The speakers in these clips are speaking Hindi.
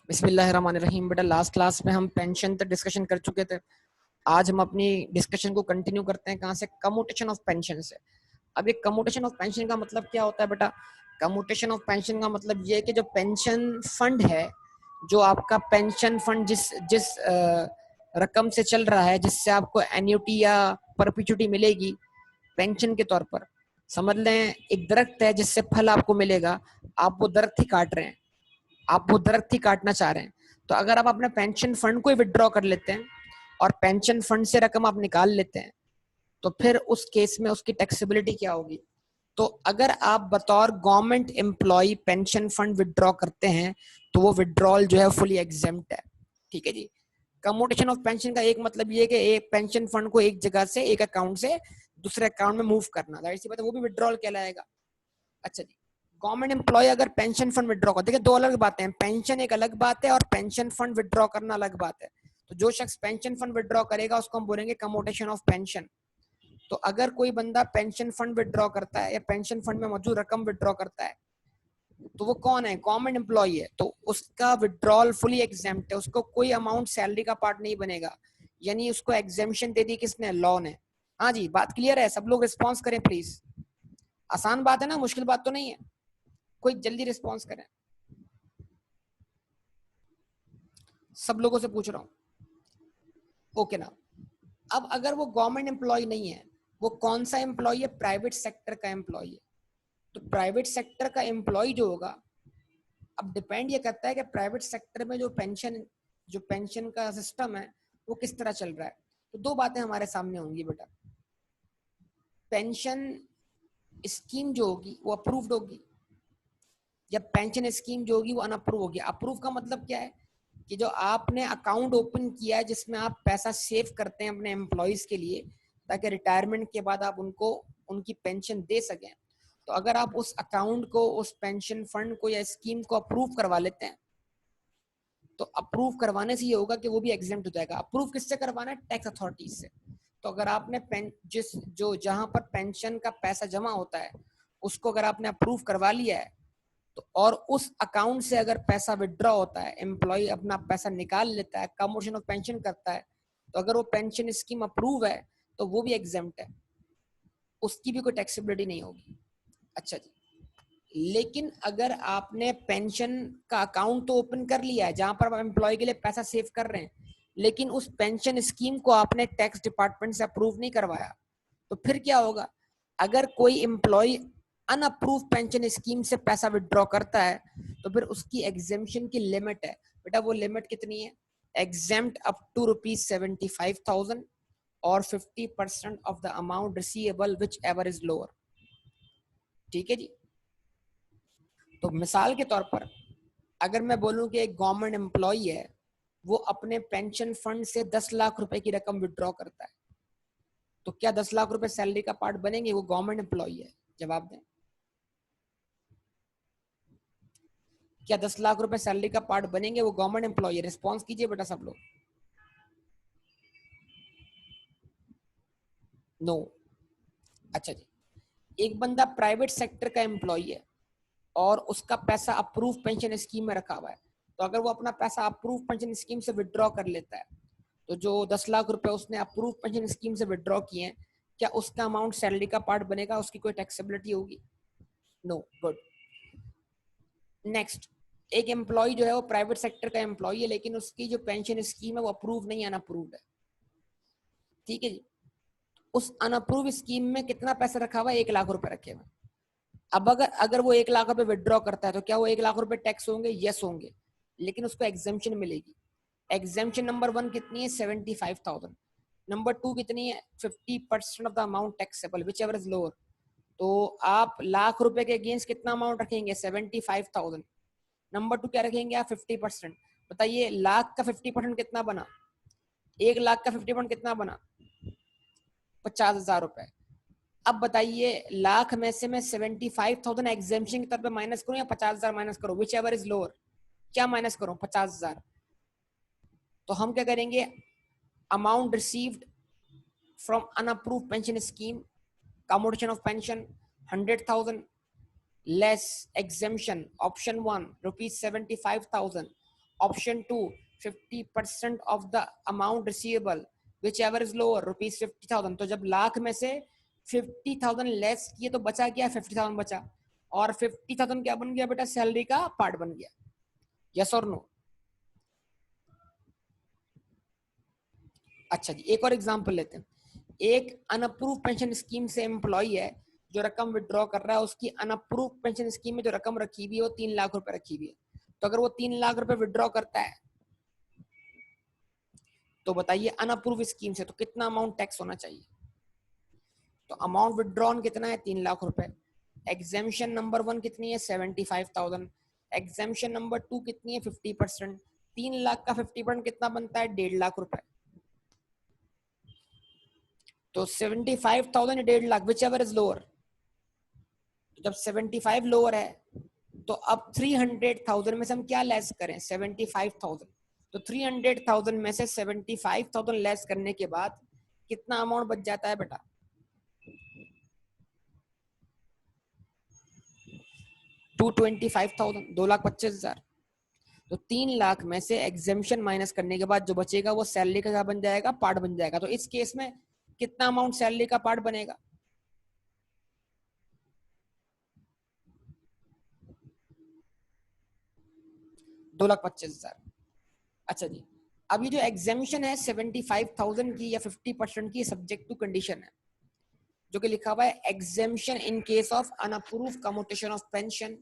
बिस्मिल्लाहिर्रहमानिर्रहीम। बेटा लास्ट क्लास में हम पेंशन तक डिस्कशन कर चुके थे। आज हम अपनी डिस्कशन को कंटिन्यू करते हैं। कहाँ से? कम्यूटेशन ऑफ पेंशन से। अब ये कम्यूटेशन ऑफ पेंशन का मतलब क्या होता है बेटा? कम्यूटेशन ऑफ पेंशन का मतलब ये है कि जो पेंशन फंड है, जो आपका पेंशन फंड जिस जिस रकम से चल रहा है, जिससे आपको एन्युटी या परपिचुटी मिलेगी पेंशन के तौर पर, समझ लें एक दरख्त है जिससे फल आपको मिलेगा, आप वो दरख्त ही काट रहे हैं, आप वो दरख्त ही काटना चाह रहे हैं। तो अगर आप अपने पेंशन फंड को ही विड्रॉ कर लेते हैं और पेंशन फंड से रकम आप निकाल लेते हैं, तो फिर उस केस में उसकी टैक्सेबिलिटी क्या होगी? तो अगर आप बतौर government employee pension fund withdraw करते हैं तो वो विड्रॉल जो है फुली एग्जेम्प्ट है। ठीक है जी। कम्यूटेशन ऑफ पेंशन का एक मतलब ये है कि एक पेंशन फंड को एक जगह से, एक अकाउंट से दूसरे अकाउंट में मूव करना, जाहिर सी बात है वो भी विड्रॉल कहलाएगा। अच्छा जी। गवर्नमेंट एम्प्लॉय अगर पेंशन फंड विड्रॉ कर, देखिए दो अलग बातें हैं, पेंशन एक अलग बात है और पेंशन फंड विड्रॉ करना अलग बात है। तो जो शख्स पेंशन फंड विड्रॉ करेगा उसको हम बोलेंगे कम्यूटेशन ऑफ पेंशन। तो अगर कोई बंदा पेंशन फंड विड्रॉ करता है या पेंशन फंड में मौजूद रकम विड्रॉ करता है, तो वो कौन है? गवर्नमेंट एम्प्लॉय है, तो उसका विड्रॉल फुली एग्जेम्प्ट है, उसको कोई अमाउंट सैलरी का पार्ट नहीं बनेगा। यानी उसको एग्जेम्पशन दे दी किसने? लॉ ने। हाँ जी, बात क्लियर है? सब लोग रिस्पॉन्स करें प्लीज। आसान बात है ना, मुश्किल बात तो नहीं है। कोई जल्दी रिस्पॉन्स करें, सब लोगों से पूछ रहा हूँ। ओके ना। अब अगर वो गवर्नमेंट एम्प्लॉय नहीं है, वो कौन सा एम्प्लॉय है? प्राइवेट सेक्टर का एम्प्लॉय है। तो प्राइवेट सेक्टर का एम्प्लॉय जो होगा, अब डिपेंड ये करता है कि प्राइवेट सेक्टर में जो पेंशन का सिस्टम है वो किस तरह चल रहा है। तो दो बातें हमारे सामने होंगी बेटा। पेंशन स्कीम जो होगी वो अप्रूव्ड होगी, या पेंशन स्कीम जो होगी वो अनअप्रूव होगी। अप्रूव का मतलब क्या है? कि जो आपने अकाउंट ओपन किया है जिसमें आप पैसा सेव करते हैं अपने एम्प्लॉयज के लिए, ताकि रिटायरमेंट के बाद आप उनको उनकी पेंशन दे सकें, तो अगर आप उस अकाउंट को, उस पेंशन फंड को या स्कीम को अप्रूव करवा लेते हैं, तो अप्रूव करवाने से ये होगा कि वो भी एग्जेम्प्ट हो जाएगा। अप्रूव किससे करवाना है? टैक्स अथॉरिटीज से। तो अगर आपने जहां पर पेंशन का पैसा जमा होता है उसको अगर आपने अप्रूव करवा लिया है, तो और उस अकाउंट से अगर पैसा विड्रॉ होता है, एम्प्लॉय अपना पैसा निकाल लेता है, कम्यूटेशन ऑफ पेंशन करता है, तो अगर वो पेंशन स्कीम अप्रूव है तो वो भी एग्जेम्प्ट है, उसकी भी कोई टैक्सेबिलिटी नहीं होगी। अच्छा जी। लेकिन अगर आपने पेंशन का अकाउंट तो ओपन कर लिया है जहां पर आप एम्प्लॉय के लिए पैसा सेव कर रहे हैं, लेकिन उस पेंशन स्कीम को आपने टैक्स डिपार्टमेंट से अप्रूव नहीं करवाया, तो फिर क्या होगा? अगर कोई एम्प्लॉय अनअप्रूव पेंशन स्कीम से पैसा विड्रॉ करता है, तो फिर उसकी एग्जेम्पशन की लिमिट है बेटा। वो लिमिट कितनी है? एग्जेम्प्ट अप टू ₹75,000 और 50% of the amount receivable which ever is lower. ठीक है जी। तो मिसाल के तौर पर अगर मैं बोलूं कि एक गवर्नमेंट एम्प्लॉय है, वो अपने पेंशन फंड से 10 लाख रुपए की रकम विड्रॉ करता है, तो क्या 10 लाख रुपए सैलरी का पार्ट बनेंगे? वो गवर्नमेंट एम्प्लॉय है, जवाब दें। क्या 10 लाख रुपए सैलरी का पार्ट बनेंगे? वो गवर्नमेंट एम्प्लॉय है। रिस्पॉन्स कीजिए बेटा सब लोग। नो। अच्छा जी। एक बंदा प्राइवेट सेक्टर का एम्प्लॉय है और उसका पैसा अप्रूव पेंशन स्कीम में रखा हुआ है, तो अगर वो अपना पैसा अप्रूव पेंशन स्कीम से विड्रॉ कर लेता है, तो जो 10 लाख रुपए उसने अप्रूव पेंशन स्कीम से विड्रॉ किए हैं, क्या उसका अमाउंट सैलरी का पार्ट बनेगा? उसकी कोई टैक्सेबिलिटी होगी? नो। गुड। नेक्स्ट। एक एम्प्लॉय जो है वो प्राइवेट सेक्टर का एम्प्लॉय है, लेकिन उसकी जो पेंशन स्कीम है वो अप्रूव नहीं, अनअप्रूव्ड है। ठीक है जी। उस अनअप्रूव स्कीम में कितना पैसा रखा हुआ है? 1 लाख रुपए रखे हुए। अब अगर अगर वो 1 लाख रुपए विड्रॉ करता है, तो क्या वो 1 लाख रुपए टैक्स होंगे? यस होंगे, लेकिन उसको एग्जेम्पशन मिलेगी। एग्जेम्पशन नंबर 1 कितनी है? 75,000। नंबर 2 कितनी है? 50% of the amount taxable which ever is lower. तो आप लाख रुपए के अगेंस्ट कितना अमाउंट रखेंगे? 75,000। नंबर 2 क्या रखेंगे आप? 50%। बताइए लाख का 50% कितना बना? 1 लाख का 50% कितना बना? 50,000 रुपए। अब बताइए लाख में से मैं 75,000 एग्जेम्पशन की तरफ पे माइनस करूं या 50,000 माइनस करूं? Which ever is lower. क्या माइनस करूं? 50,000। तो हम क्या करेंगे? Amount received from unapproved pension scheme, commutation of pension 100,000 less exemption option 1 ₹75,000 option 2 50% of the amount receivable which ever is lower rupees 50,000। तो जब लाख में से 50,000 लेस किए तो बचा क्या, 50,000 बचा, और 50,000 क्या बन गया बेटा, सैलरी का पार्ट बन गया। यस और नो? अच्छा जी, एक और एग्जांपल लेते हैं। एक अनअप्रूव पेंशन स्कीम से एम्प्लॉय है जो रकम विड्रॉ कर रहा है, उसकी अनअप्रूव पेंशन स्कीम में जो रकम रखी हुई है वो 3 लाख रुपए रखी हुई है। तो अगर वो 3 लाख रुपए विड्रॉ करता है तो बताइए अनअप्रूव स्कीम से तो कितना अमाउंट टैक्स होना चाहिए? तो अमाउंट विड्रॉन कितना है, 3 लाख रुपए। एग्जेम्पशन नंबर 1 कितनी है, 75,000। एग्जेम्पशन नंबर 2 कितनी है, 50%। 3 लाख का 50% कितना बनता है, 1.5 लाख रुपए। तो 75,000 1.5 lakh which ever is lower. जब 75 लोअर है तो अब 300,000 में से हम क्या लेस करें, 75,000। तो 300,000 में से 75,000 लेस करने के बाद कितना अमाउंट बच जाता है बेटा, 225,000, 2,25,000। तो 3 लाख में से एग्जेम्पशन माइनस करने के बाद जो बचेगा वो सैलरी का क्या बन जाएगा, पार्ट बन जाएगा। तो इस केस में कितना अमाउंट सैलरी का पार्ट बनेगा, 2,25,000। अच्छा जी, अब ये जो एग्जेम्पशन है 75,000 की या 50% की, सब्जेक्ट टू कंडीशन है, जो कि लिखा हुआ है exemption in case of unapproved commutation of pension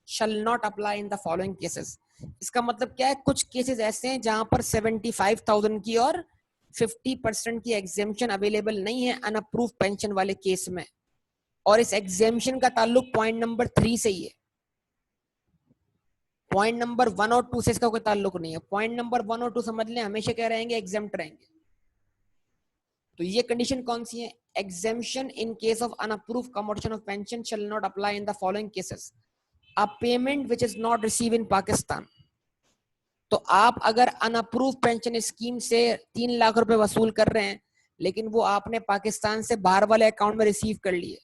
shall not apply in the following cases. इसका मतलब क्या है, कुछ केसेस ऐसे हैं जहां पर 75,000 की और 50% की एग्जेम्पशन अवेलेबल नहीं है अनअप्रूव पेंशन वाले केस में, और इस एग्जेम्पशन का ताल्लुक पॉइंट नंबर 3 से ही है। पॉइंट नंबर 1 और 2 से इसका कोई ताल्लुक नहीं है। पॉइंट नंबर 1 और 2 समझ लें, हमेशा क्या रहेंगे, एग्जेम्प्ट रहेंगे। तो ये कंडीशन कौन सी है, exemption in case of unapproved commutation of pension shall not apply in the following cases. A payment which is not receive in Pakistan. तो आप अगर अनअप्रूव पेंशन स्कीम से 3 लाख रुपए वसूल कर रहे हैं लेकिन वो आपने पाकिस्तान से बाहर वाले अकाउंट में रिसीव कर लिए,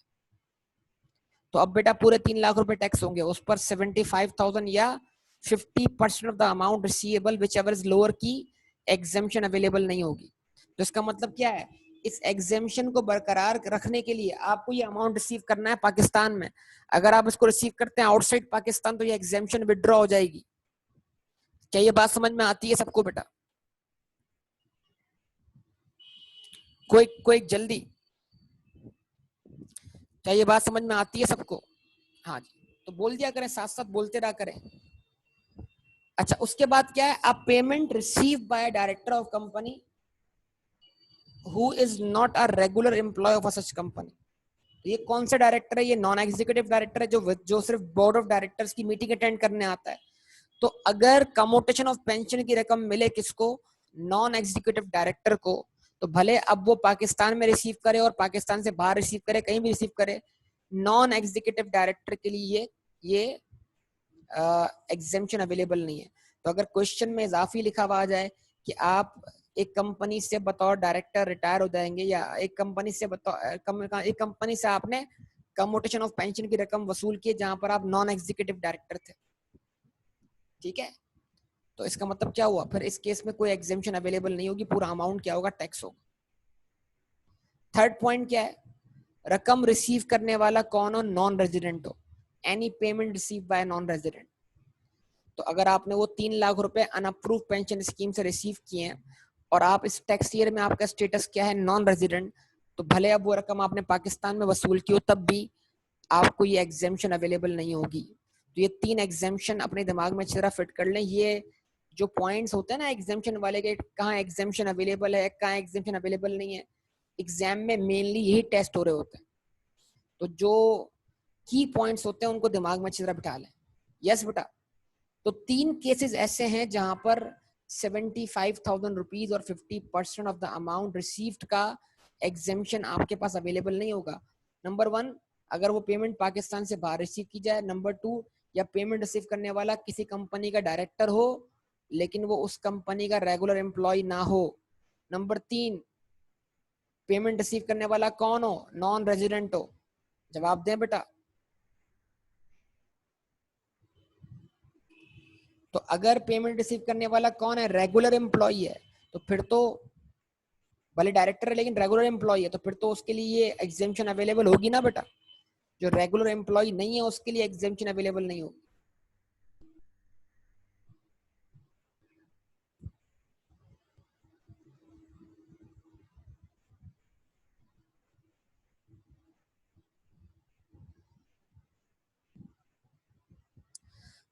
तो अब बेटा पूरे 3 लाख रुपए टैक्स होंगे उस पर। 75,000 या 50% of the amount receivable which ever is lower की एग्जेम्पशन अवेलेबल नहीं होगी। तो इसका मतलब क्या है, इस एग्जेम्पशन को बरकरार रखने के लिए आपको ये अमाउंट रिसीव करना है पाकिस्तान में। अगर आप इसको रिसीव करते हैं आउटसाइड पाकिस्तान तो ये एग्जेम्पशन विड्रॉ हो जाएगी। क्या ये बात समझ में आती है सबको बेटा? कोई कोई जल्दी, क्या ये बात समझ में आती है सबको? हाँ जी, तो बोल दिया करें, साथ साथ बोलते रहा करें। अच्छा, उसके बाद क्या है, a payment receive by director of company who is not a regular employee of such company. ये कौन सा डायरेक्टर है, ये नॉन एग्जीक्यूटिव डायरेक्टर है जो सिर्फ बोर्ड ऑफ डायरेक्टर्स की मीटिंग अटेंड करने आता है। तो अगर कम्यूटेशन ऑफ पेंशन की रकम मिले किसको, नॉन एग्जीक्यूटिव डायरेक्टर को, तो भले अब वो पाकिस्तान में रिसीव करे और पाकिस्तान से बाहर रिसीव करे, कहीं भी रिसीव करे, नॉन एग्जीक्यूटिव डायरेक्टर के लिए ये एग्जेम्पशन अवेलेबल नहीं है। तो अगर क्वेश्चन में इजाफी लिखा हुआ आ जाए कि आप एक कंपनी से बतौर डायरेक्टर रिटायर हो जाएंगे, या एक कंपनी से एक कंपनी से आपने कम्यूटेशन ऑफ पेंशन की रकम वसूल की जहां पर आप नॉन एग्जीक्यूटिव डायरेक्टर थे, ठीक है, तो इसका मतलब क्या हुआ, फिर इस केस में कोई एग्जेम्पशन अवेलेबल नहीं होगी, पूरा अमाउंट क्या होगा, टैक्स होगा। थर्ड पॉइंट क्या है, रकम रिसीव करने वाला कौन हो, नॉन रेजिडेंट हो, any payment receive bye non resident. तो अगर आपने वो 3 लाख रुपए अनअप्रूव पेंशन स्कीम से रिसीव किए हैं और आप इस टैक्स ईयर में आपका स्टेटस क्या है, नॉन रेजिडेंट, तो भले अब वो रकम आपने पाकिस्तान में वसूल की हो तब भी आपको ये एग्जेम्पशन अवेलेबल नहीं होगी। तो ये 3 एग्जेम्पशन अपने दिमाग में अच्छी तरह फिट कर लें। ये जो पॉइंट्स होते हैं ना एग्जेम्पशन वाले के, कहाँ एग्जेम्पशन अवेलेबल है, कहाँ एग्जेम्पशन अवेलेबल नहीं है, एग्जाम में मेनली यही टेस्ट हो रहे होते हैं। तो जो की पॉइंट्स होते हैं उनको दिमाग में अच्छी तरह बिठा लें। यस बेटा, तो 3 केसेस ऐसे हैं जहां पर 75,000 रुपीज और 50% ऑफ द अमाउंट रिसीव्ड का एग्जेम्पशन आपके पास अवेलेबल नहीं होगा। नंबर 1, अगर वो पेमेंट पाकिस्तान से बाहर रिसीव की जाए। नंबर 2, या पेमेंट रिसीव करने वाला किसी कंपनी का डायरेक्टर हो लेकिन वो उस कंपनी का रेगुलर एम्प्लॉय ना हो। नंबर 3, पेमेंट रिसीव करने वाला कौन हो, नॉन रेजिडेंट हो। जवाब दें बेटा। तो अगर पेमेंट रिसीव करने वाला कौन है, रेगुलर एम्प्लॉय है, तो फिर तो भले डायरेक्टर है लेकिन रेगुलर एम्प्लॉय है, तो फिर तो उसके लिए ये एग्जेम्पशन अवेलेबल होगी ना बेटा। जो रेगुलर एम्प्लॉय नहीं है उसके लिए एग्जेम्पशन अवेलेबल नहीं होगी।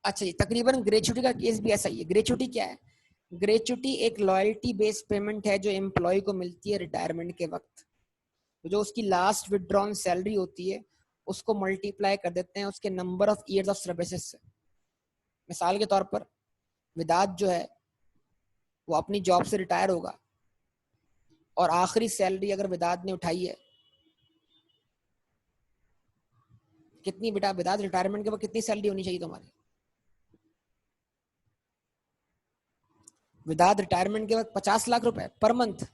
अच्छा जी, तकरीबन ग्रेचुटी का केस भी ऐसा ही है। ग्रेचुटी क्या है? ग्रेचुटी एक लॉयल्टी बेस्ड पेमेंट है जो एम्प्लॉय को मिलती है रिटायरमेंट के वक्त। तो जो उसकी लास्ट विड्रॉन सैलरी होती है उसको मल्टीप्लाई कर देते हैं उसके number of years of services से। मिसाल के तौर पर विदात जो है वो अपनी जॉब से रिटायर होगा और आखिरी सैलरी अगर विदात ने उठाई है, कितनी बेटा विदात रिटायरमेंट के बाद कितनी सैलरी होनी चाहिए तुम्हारी? विदात रिटायरमेंट के बाद 50 लाख रुपए पर मंथ,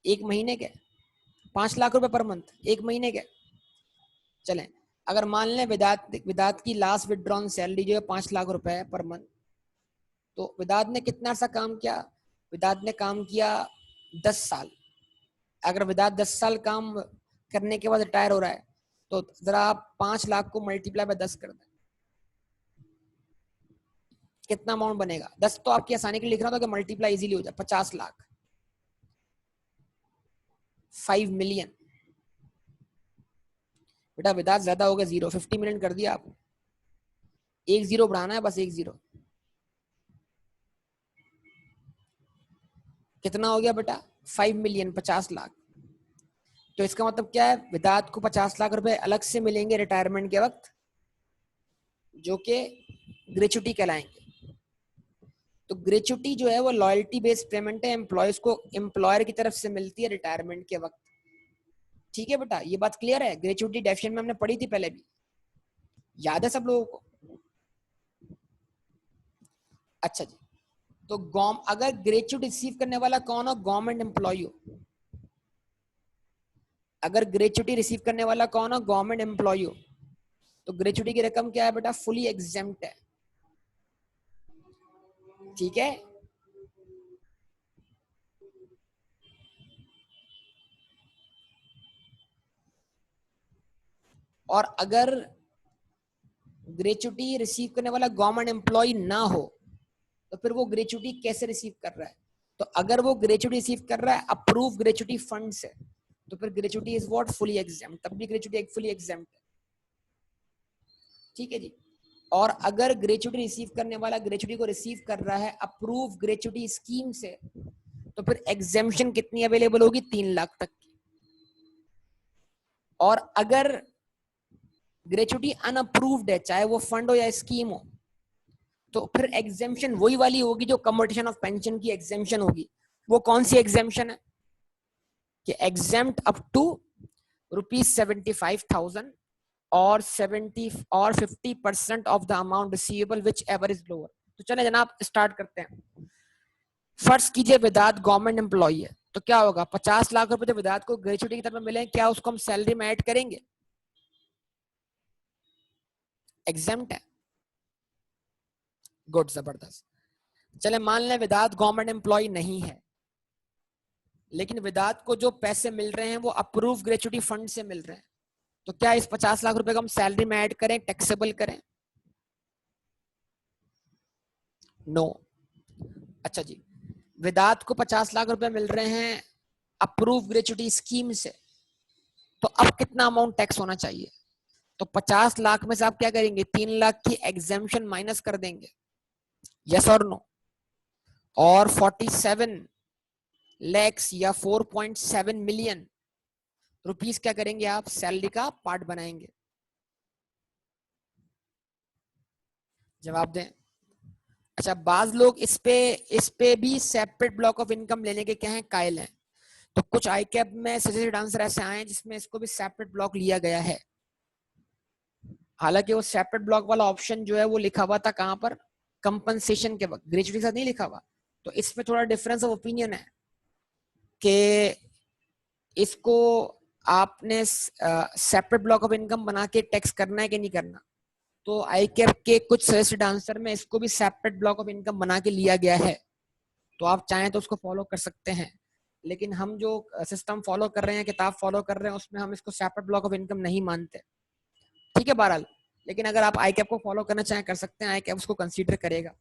एक महीने के 5 लाख रुपए पर मंथ, एक महीने के। चलें, अगर मान लें विदात की लास्ट विड्रॉन सैलरी जो है 5 लाख रुपए है पर मंथ, तो विदात ने कितना अर्सा काम किया? विदात ने काम किया 10 साल। अगर विदात 10 साल काम करने के बाद रिटायर हो रहा है तो जरा आप 5 लाख को मल्टीप्लाई बाय 10 कर दें, कितना अमाउंट बनेगा? 10 तो आपकी आसानी के लिए लिख रहा था कि मल्टीप्लाई इजीली हो जाए। 50 लाख, 5 मिलियन। बेटा विदात ज्यादा हो गया, 0, 50 मिलियन कर दिया आपने, एक जीरो बढ़ाना है बस, एक जीरो। कितना हो गया बेटा? 5 मिलियन, 50 लाख। तो इसका मतलब क्या है? विदात को 50 लाख रुपए अलग से मिलेंगे रिटायरमेंट के वक्त, जो कि ग्रेचुटी कहलाएंगे। तो ग्रेचुटी जो है वो लॉयल्टी बेस्ड पेमेंट है, एम्प्लॉयज को एम्प्लॉयर की तरफ से मिलती है रिटायरमेंट के वक्त। ठीक है बेटा, ये बात क्लियर है? ग्रेचुटी डेफिनेशन में हमने पढ़ी थी पहले भी, याद है सब लोगों को? अच्छा जी, तो अगर ग्रेचुटी रिसीव करने वाला कौन हो? गवर्नमेंट एम्प्लॉय हो। अगर ग्रेचुटी रिसीव करने वाला कौन हो? गवर्नमेंट एम्प्लॉय हो, तो ग्रेचुटी की रकम क्या है बेटा? फुली एग्जेम्प्ट है। ठीक है, और अगर ग्रेचुटी रिसीव करने वाला गवर्नमेंट एम्प्लॉय ना हो तो फिर वो ग्रेचुटी कैसे रिसीव कर रहा है? तो अगर वो ग्रेचुटी रिसीव कर रहा है अप्रूव ग्रेचुटी फंड से, तो फिर gratuity is what? Fully exempt. तब भी ग्रेचुटी एक फुली एग्जेम्प्ट है। ठीक है जी। और अगर ग्रेचुटी रिसीव करने वाला ग्रेचुटी को रिसीव कर रहा है अप्रूव ग्रेचुटी स्कीम से, तो फिर एग्जेम्पशन कितनी अवेलेबल होगी? 3 लाख तक की। और अगर ग्रेचुटी अनअप्रूव्ड है, चाहे वो फंड हो या स्कीम हो, तो फिर एग्जेम्पशन वही वाली होगी जो कंपटीशन ऑफ पेंशन की एग्जेम्पशन होगी। वो कौन सी एग्जेम्पशन है? कि एग्जेम्प्ट अप टू ₹75,000 और 50% of the amount receivable which ever is lower. तो चले जनाब स्टार्ट करते हैं। फर्ज कीजिए विदात गवर्नमेंट एम्प्लॉय है, तो क्या होगा? 50 लाख रुपए जो विदात को ग्रेचुटी की तरफ में मिले, क्या उसको हम सैलरी में ऐड करेंगे? एग्जेम्प्ट है। गुड, जबरदस्त। चले मान लें विदात गवर्नमेंट एम्प्लॉय नहीं है, लेकिन विदात को जो पैसे मिल रहे हैं वो अप्रूव ग्रेचुटी फंड से मिल रहे हैं, तो क्या इस 50 लाख रुपए को हम सैलरी में ऐड करें, टैक्सेबल करें? नो। अच्छा जी, विदात को 50 लाख रुपए मिल रहे हैं अप्रूव ग्रेचुटी स्कीम से, तो अब कितना अमाउंट टैक्स होना चाहिए? तो 50 लाख में से आप क्या करेंगे? 3 लाख की एग्जेम्पशन माइनस कर देंगे, यस और नो? और 47 लैक्स या 4.7 मिलियन रुपीस क्या करेंगे आप? सैलरी का पार्ट बनाएंगे। जवाब दें। अच्छा, बाज लोग इस पे भी सेपरेट ब्लॉक ऑफ इनकम लेने के क्या है? कायल हैं। तो कुछ आई कैप में सजेस्टेड आंसर ऐसे आए हैं जिसमें इसको भी सेपरेट ब्लॉक लिया गया है। हालांकि वो सेपरेट ब्लॉक वाला ऑप्शन जो है वो लिखा हुआ था कहां पर? कंपनसेशन के वक्त, ग्रेचुटी के साथ नहीं लिखा हुआ। तो इसमें थोड़ा डिफरेंस ऑफ ओपिनियन है कि इसको आपने सेपरेट ब्लॉक ऑफ इनकम बना के टैक्स करना है कि नहीं करना। तो आई कैप के कुछ सजेस्टेड आंसर में इसको भी सेपरेट ब्लॉक ऑफ इनकम बना के लिया गया है, तो आप चाहें तो उसको फॉलो कर सकते हैं। लेकिन हम जो सिस्टम फॉलो कर रहे हैं, किताब फॉलो कर रहे हैं, उसमें हम इसको सेपरेट ब्लॉक ऑफ इनकम नहीं मानते, ठीक है बहरहाल। लेकिन अगर आप आई कैप को फॉलो करना चाहें कर सकते हैं, आई कैप उसको कंसीडर करेगा।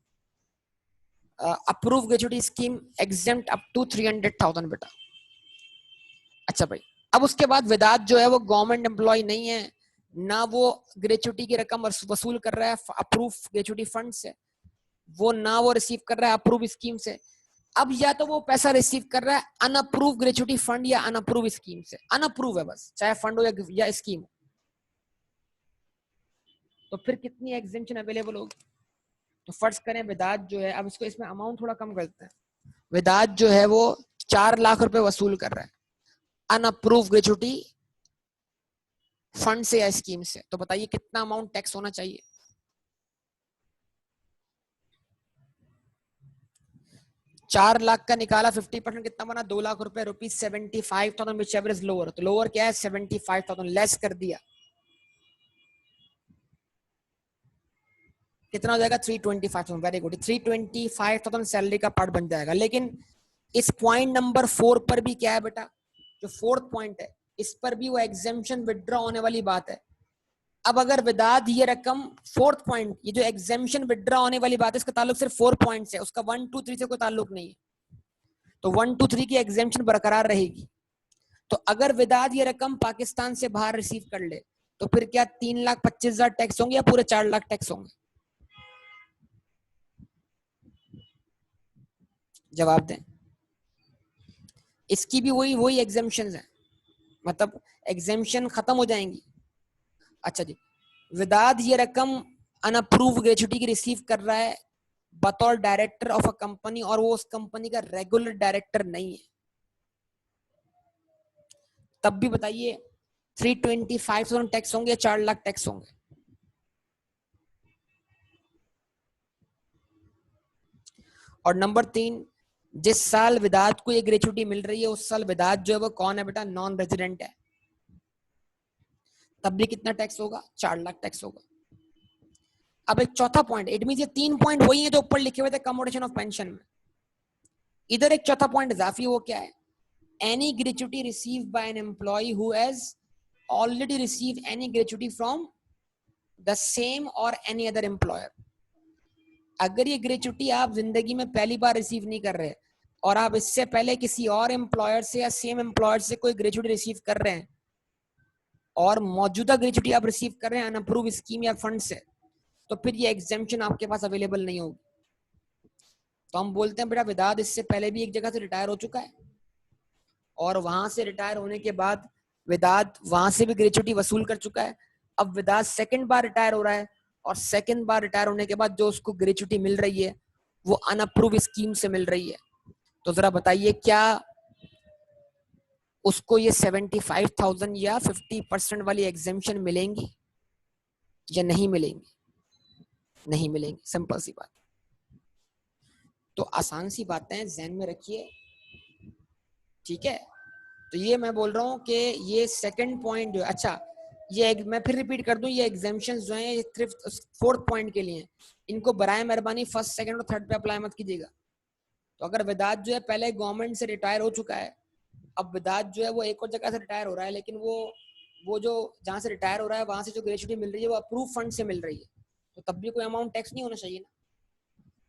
Approve gratuity scheme exempt up to 300,000 बेटा। अच्छा भाई, अब उसके बाद विदात जो है वो गवर्नमेंट एम्प्लॉय नहीं है, ना वो ग्रेचुटी की रकम वसूल कर रहा है अप्रूव ग्रेचुटी फंड से, वो ना वो रिसीव कर रहा है अप्रूव स्कीम से। अब या तो वो पैसा रिसीव कर रहा है अनअप्रूव ग्रेचुटी फंड या अनअप्रूव स्कीम से, अनअप्रूव है बस, चाहे फंड हो या स्कीम हो। तो फिर कितनी एग्जेम्पशन अवेलेबल होगी? तो फर्ज करें विदात जो है, अब इसको इसमें अमाउंट थोड़ा कम करते हैं, विदात जो है वो 4 लाख रुपए वसूल कर रहा है अनअप्रूव ग्रेचुटी फंड से या स्कीम से, तो बताइए कितना अमाउंट टैक्स होना चाहिए? 4 लाख का निकाला 50% कितना बना? 2 लाख रुपए, rupees 75,000 which ever is lower, तो लोअर क्या है 75,000, लेस कर दिया कितना हो जाएगा 325,000। वेरी गुड, 325,000 सैलरी का पार्ट बन जाएगा। लेकिन इस पॉइंट नंबर 4 पर भी क्या है बेटा, जो फोर्थ पॉइंट है इस पर भी वो एग्जेम्पशन विड्रॉ होने वाली बात है। अब अगर विदात ये रकम, फोर्थ पॉइंट, ये जो एग्जेम्पशन विड्रॉ होने वाली बात है इसका ताल्लुक सिर्फ 4 पॉइंट से, उसका 1 2 3 से कोई ताल्लुक नहीं है, तो 1 2 3 की एग्जेम्पशन बरकरार रहेगी। तो अगर विदात ये रकम पाकिस्तान से बाहर रिसीव कर ले तो फिर क्या 3,25,000 टैक्स होंगे या पूरे 4 लाख टैक्स होंगे? जवाब दें। इसकी भी वही एग्जेम्पशन है, मतलब एग्जेम्पशन खत्म हो जाएंगी। अच्छा जी, विदात ये रकम अनअप्रूव ग्रेचुटी की रिसीव कर रहा है बतौर डायरेक्टर ऑफ अ कंपनी, और वो उस कंपनी का रेगुलर डायरेक्टर नहीं है, तब भी बताइए 325,000 टैक्स होंगे या 4 लाख टैक्स होंगे? और नंबर 3, जिस साल विदात को ये ग्रेचुटी मिल रही है उस साल विदात जो है वो कौन है बेटा? नॉन रेजिडेंट है, तब भी कितना टैक्स होगा? 4 लाख टैक्स होगा। अब एक चौथा पॉइंट, इट मींस ये 3 पॉइंट वही है जो ऊपर लिखे हुए थे कमोडेशन ऑफ पेंशन में, इधर एक चौथा पॉइंट इजाफी, वो क्या है? Any gratuity received by an employee who has already received any gratuity from the same और एनी अदर एम्प्लॉयर। अगर ये ग्रेचुटी आप जिंदगी में पहली बार रिसीव नहीं कर रहे और आप इससे पहले किसी और एम्प्लॉयर से या सेम एम्प्लॉयर से कोई ग्रेचुटी रिसीव कर रहे हैं और मौजूदा ग्रेचुटी आप रिसीव कर रहे हैं अनअप्रूव स्कीम या फंड से, तो फिर ये एग्जेम्पशन आपके पास अवेलेबल नहीं होगी। तो हम बोलते हैं बेटा विदात इससे पहले भी एक जगह से रिटायर हो चुका है और वहां से रिटायर होने के बाद विदात वहां से भी ग्रेचुटी वसूल कर चुका है। अब विदात सेकंड बार रिटायर हो रहा है और सेकंड बार रिटायर होने के बाद जो उसको ग्रेचुटी मिल रही है वो अनअप्रूव स्कीम से मिल रही है। तो जरा बताइए क्या उसको ये 75,000 या 50% वाली एग्जेम्पशन मिलेंगी या नहीं मिलेंगी? नहीं मिलेंगी, सिंपल सी बात। तो आसान सी बातें ध्यान में रखिए, ठीक है। तो ये मैं बोल रहा हूँ कि ये सेकंड पॉइंट जो, अच्छा ये मैं फिर रिपीट कर दूं, ये एग्जेम्पशंस जो हैं ये सिर्फ फोर्थ पॉइंट के लिए हैं, इनको बराए मेहरबानी फर्स्ट सेकंड और थर्ड पे अप्लाई मत कीजिएगा। तो अगर विदात जो है पहले गवर्नमेंट से रिटायर हो चुका है, अब विदात जो है वो एक और जगह से रिटायर हो रहा है, लेकिन वो जो जहाँ से रिटायर हो रहा है वहां से जो ग्रेचुटी मिल रही है वो अप्रूव फंड से मिल रही है, तो तब भी कोई अमाउंट टैक्स नहीं होना चाहिए ना,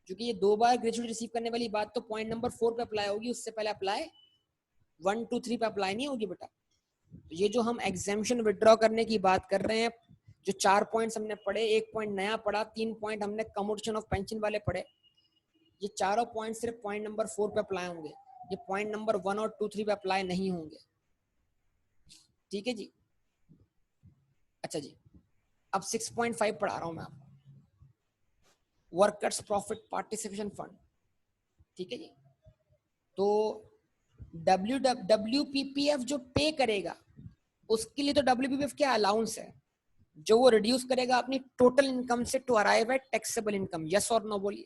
क्योंकि ये 2 बार ग्रेचुटी रिसीव करने वाली बात तो पॉइंट नंबर 4 पे अप्लाई होगी, उससे पहले अप्लाई 1 2 3 पे अप्लाई नहीं होगी बेटा। तो ये जो हम एग्जेम्पशन विड्रॉ करने की बात कर रहे हैं, जो 4 पॉइंट्स हमने पढ़े, 1 पॉइंट नया पढ़ा, 3 पॉइंट हमने कमोडेशन ऑफ पेंशन वाले पढ़े, ये चारों पॉइंट सिर्फ पॉइंट नंबर 4 पे अप्लाई होंगे, ये पॉइंट नंबर 1 और 2 3 पे अप्लाई नहीं होंगे, ठीक है जी। अच्छा जी, अब 6.5 पढ़ा रहा हूं मैं आपको, वर्कर्स प्रॉफिट पार्टिसिपेशन फंड, ठीक है जी। तो WPPF जो पे करेगा उसके लिए तो WPPF क्या अलाउंस है जो वो रिड्यूस करेगा अपनी टोटल इनकम से to arrive at taxable income, yes और नो बोलिए।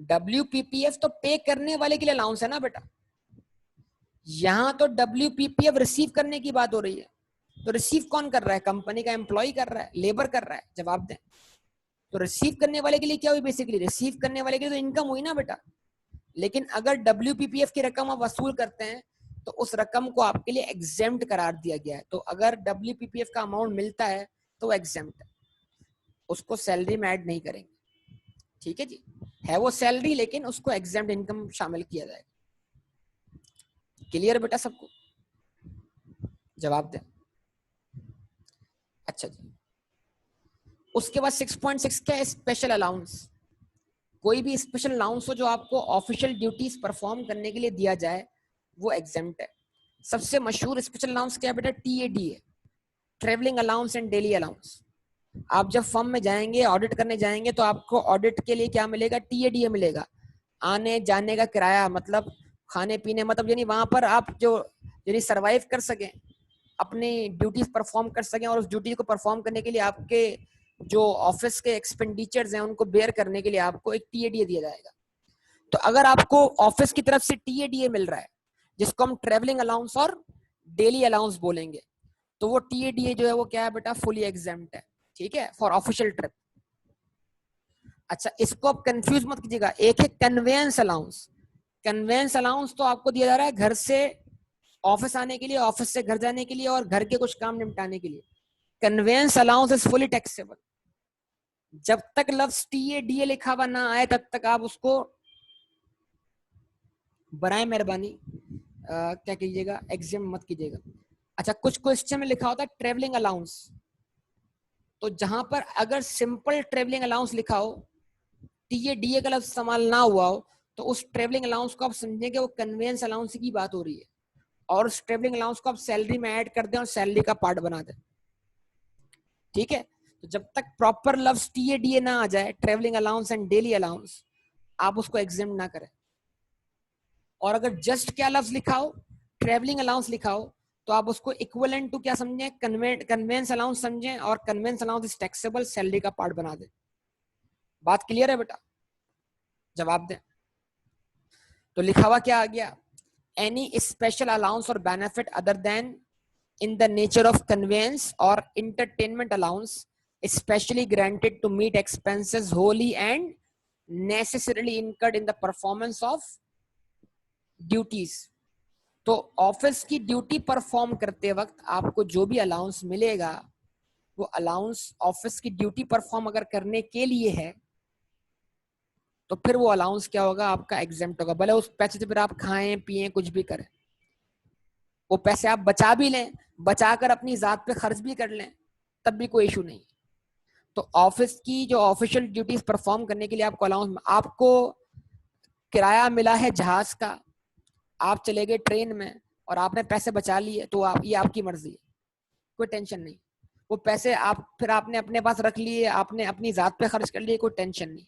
WPPF तो पे करने वाले के लिए अलाउंस है ना बेटा, यहां तो WPPF रिसीव करने की बात हो रही है, तो रिसीव कौन कर रहा है? कंपनी का एम्प्लॉय कर रहा है, लेबर कर रहा है। जवाब दें। तो रिसीव करने वाले के लिए क्या हुई? बेसिकली रिसीव करने वाले के लिए तो इनकम हुई ना बेटा। लेकिन अगर WPPF की रकम आप वसूल करते हैं तो उस रकम को आपके लिए एग्जेम्प्ट करार दिया गया है। तो अगर WPPF का अमाउंट मिलता है तो एग्जेम्प्ट है, उसको सैलरी में ऐड नहीं करेंगे। ठीक है जी, है वो सैलरी लेकिन उसको एग्जेम्प्ट इनकम शामिल किया जाएगा। क्लियर बेटा सबको? जवाब दें। अच्छा जी, उसके बाद 6.6 क्या है? Special allowance. कोई भी स्पेशल अलाउंस हो जो आपको ऑफिशियल ड्यूटीज परफॉर्म करने के लिए दिया जाए वो एग्जेम्प्ट है। सबसे मशहूर स्पेशल अलाउंस क्या है बेटा? TAD है, travelling allowance and daily allowance. आप जब फर्म में जाएंगे, ऑडिट करने जाएंगे, तो आपको ऑडिट के लिए क्या मिलेगा? TAD मिलेगा, आने जाने का किराया, मतलब खाने पीने, मतलब यानी वहां पर आप जो यानी सरवाइव कर सकें, अपनी ड्यूटीज परफॉर्म कर सकें, और उस ड्यूटी को परफॉर्म करने के लिए आपके जो ऑफिस के एक्सपेंडिचर्स हैं उनको बेयर करने के लिए आपको एक TAD दिया जाएगा। तो अगर आपको ऑफिस की तरफ से TAD मिल रहा है, जिसको हम ट्रेवलिंग अलाउंस और डेली अलाउंस बोलेंगे, तो वो TAD जो है वो क्या है बेटा? फुली एग्जेम्प्ट है। ठीक है, फॉर ऑफिशियल ट्रिप। अच्छा, इसको आप कंफ्यूज मत कीजिएगा। एक है कन्वेंस अलाउंस। कन्वेंस अलाउंस तो आपको दिया जा रहा है घर से ऑफिस आने के लिए, ऑफिस से घर जाने के लिए, और घर के कुछ काम निपटाने के लिए। Convince allowance is fully taxable. जब तक लफ्ज TAD लिखा हुआ ना आए तब तक आप उसको बराए मेहरबानी क्या कीजिएगा? एग्जाम मत कीजिएगा। अच्छा, कुछ क्वेश्चन में लिखा होता है ट्रेवलिंग अलाउंस, तो जहां पर अगर सिंपल ट्रेवलिंग अलाउंस लिखा हो, TAD का लफ्ज इस्तेमाल ना हुआ हो, तो उस ट्रेवलिंग अलाउंस को आप समझेंगे वो कन्वेंस अलाउंस की बात हो रही है, और उस ट्रेवलिंग अलाउंस को आप सैलरी में ऐड कर दें और सैलरी का पार्ट बना दें। ठीक है, तो जब तक प्रॉपर लफ्ज TAD ना आ जाए, travelling allowance and daily allowance, आप उसको एग्जाम ना करें। और अगर जस्ट क्या लफ्ज लिखा हो, ट्रेवलिंग अलाउंस लिखा हो, तो आप उसको इक्विवेलेंट टू क्या समझें? कन्वेंस अलाउंस समझें, और convince allowance is taxable, salary का पार्ट बना दें। बात क्लियर है बेटा? जवाब दें। तो लिखा हुआ क्या आ गया? एनी स्पेशल अलाउंस और benefit other than in the nature of conveyance or entertainment allowance, especially granted to meet expenses wholly and necessarily incurred in the performance of duties। तो ऑफिस की ड्यूटी परफॉर्म करते वक्त आपको जो भी अलाउंस मिलेगा, वो अलाउंस ऑफिस की ड्यूटी परफॉर्म अगर करने के लिए है, तो फिर वो अलाउंस क्या होगा? आपका एग्जेम्प्ट होगा। भले उस पैसे से फिर आप खाएं पिए कुछ भी करें, वो पैसे आप बचा भी लें, बचाकर अपनी जात पे खर्च भी कर लें, तब भी कोई इशू नहीं। तो ऑफिस की जो ऑफिशियल ड्यूटीज परफॉर्म करने के लिए आपको अलाउंस, आपको किराया मिला है जहाज का, आप चले गए ट्रेन में और आपने पैसे बचा लिए, तो आप, ये आपकी मर्जी है, कोई टेंशन नहीं। वो पैसे आप फिर आपने अपने पास रख लिए, आपने अपनी जात पे खर्च कर लिए, कोई टेंशन नहीं।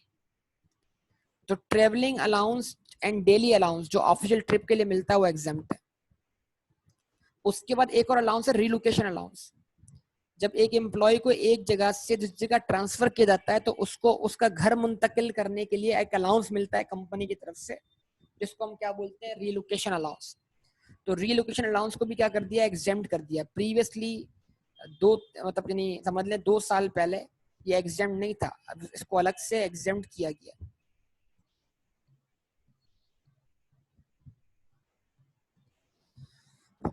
तो travelling allowance and daily allowance जो ऑफिशियल ट्रिप के लिए मिलता है वो एग्जेम्प्ट है। उसके बाद एक और अलाउंस है रिलोकेशन अलाउंस। जब एक एम्प्लॉय को एक जगह से दूसरी जगह ट्रांसफर किया जाता है, तो उसको उसका घर मुंतकिल करने के लिए एक अलाउंस मिलता है कंपनी की तरफ से, जिसको हम क्या बोलते हैं? Relocation allowance. तो रिलोकेशन अलाउंस को भी क्या कर दिया? एग्जेम्प्ट कर दिया। प्रीवियसली मतलब यानी समझ लें 2 साल पहले ये एग्जेम्प्ट नहीं था, अब इसको अलग से एग्जेम्प्ट किया गया।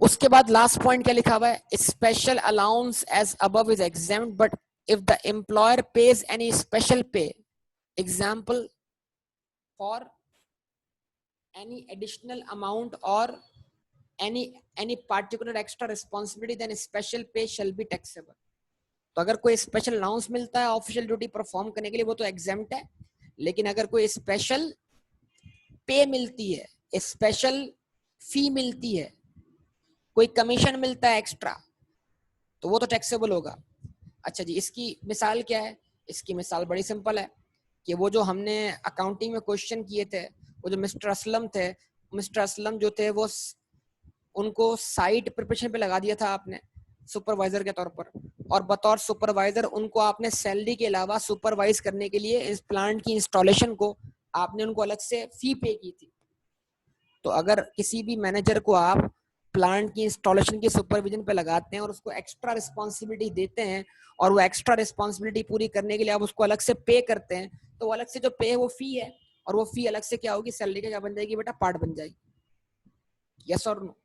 उसके बाद लास्ट पॉइंट क्या लिखा हुआ है? Special allowance as above is exempt but if the employer pays any special pay, example for any additional amount और any particular extra responsibility, then special pay shall be taxable। तो अगर कोई स्पेशल अलाउंस मिलता है ऑफिशियल ड्यूटी परफॉर्म करने के लिए, वो तो एग्जेम्प्ट है। लेकिन अगर कोई स्पेशल पे मिलती है, स्पेशल फी मिलती है, कोई कमीशन मिलता है एक्स्ट्रा, तो वो तो टैक्सेबल होगा। अच्छा जी, इसकी मिसाल क्या है? इसकी मिसाल बड़ी सिंपल है कि वो जो हमने अकाउंटिंग में क्वेश्चन किए थे, वो जो मिस्टर असलम थे, मिस्टर असलम जो थे वो उनको साइट प्रिपरेशन पे लगा दिया था आपने सुपरवाइजर के तौर पर, और बतौर सुपरवाइजर उनको आपने सैलरी के अलावा सुपरवाइज करने के लिए इस प्लांट की इंस्टॉलेशन को आपने उनको अलग से फी पे की थी। तो अगर किसी भी मैनेजर को आप प्लांट की इंस्टॉलेशन की सुपरविजन पे लगाते हैं और उसको एक्स्ट्रा रिस्पॉन्सिबिलिटी देते हैं, और वो एक्स्ट्रा रिस्पॉन्सिबिलिटी पूरी करने के लिए आप उसको अलग से पे करते हैं, तो वो अलग से जो पे है वो फी है, और वो फी अलग से क्या होगी, सैलरी का क्या बन जाएगी बेटा, पार्ट बन जाएगी। यस और नो?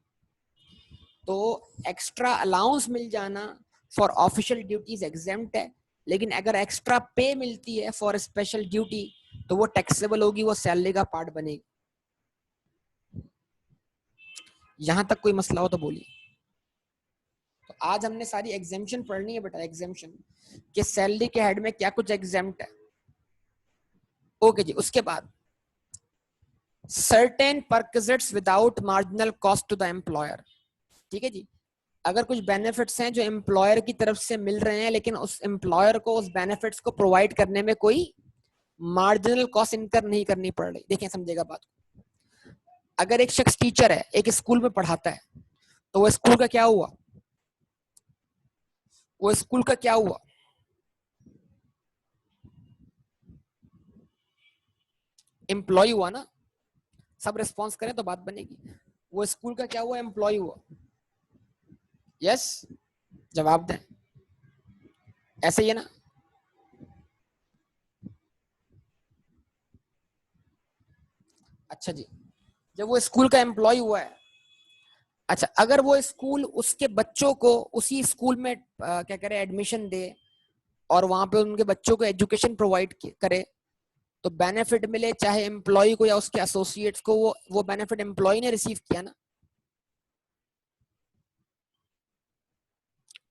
तो एक्स्ट्रा अलाउंस मिल जाना फॉर ऑफिशियल ड्यूटीज एग्जेम्प्ट है, लेकिन अगर एक्स्ट्रा पे मिलती है फॉर स्पेशल ड्यूटी तो वो टैक्सेबल होगी, वो सैलरी का पार्ट बनेगी। यहां तक कोई मसला हो तो बोलिए। तो आज हमने सारी एग्जेम्पशन पढ़नी है बेटा, एग्जेम्पशन कि सैलरी के हेड में क्या कुछ एग्जेम्प्ट है। ओके जी, उसके बाद certain perquisites without marginal cost to the employer. ठीक है जी, अगर कुछ बेनिफिट्स हैं जो एम्प्लॉयर की तरफ से मिल रहे हैं, लेकिन उस एम्प्लॉयर को उस बेनिफिट्स को प्रोवाइड करने में कोई मार्जिनल कॉस्ट इनकर नहीं करनी पड़ रही। देखें, समझेगा बात को। अगर एक शख्स टीचर है, एक स्कूल में पढ़ाता है, तो वो स्कूल का क्या हुआ, वो स्कूल का क्या हुआ, एम्प्लॉय हुआ ना। सब रिस्पॉन्स करें तो बात बनेगी। वो स्कूल का क्या हुआ, एम्प्लॉय हुआ। यस, जवाब दें, ऐसे ही है ना। अच्छा जी, जब वो स्कूल का एम्प्लॉय हुआ है, अच्छा, अगर वो स्कूल उसके बच्चों को उसी स्कूल में क्या करे, एडमिशन दे और वहां पे उनके बच्चों को एजुकेशन प्रोवाइड करे, तो बेनिफिट मिले चाहे एम्प्लॉय को या उसके एसोसिएट्स को, वो बेनिफिट एम्प्लॉय ने रिसीव किया ना।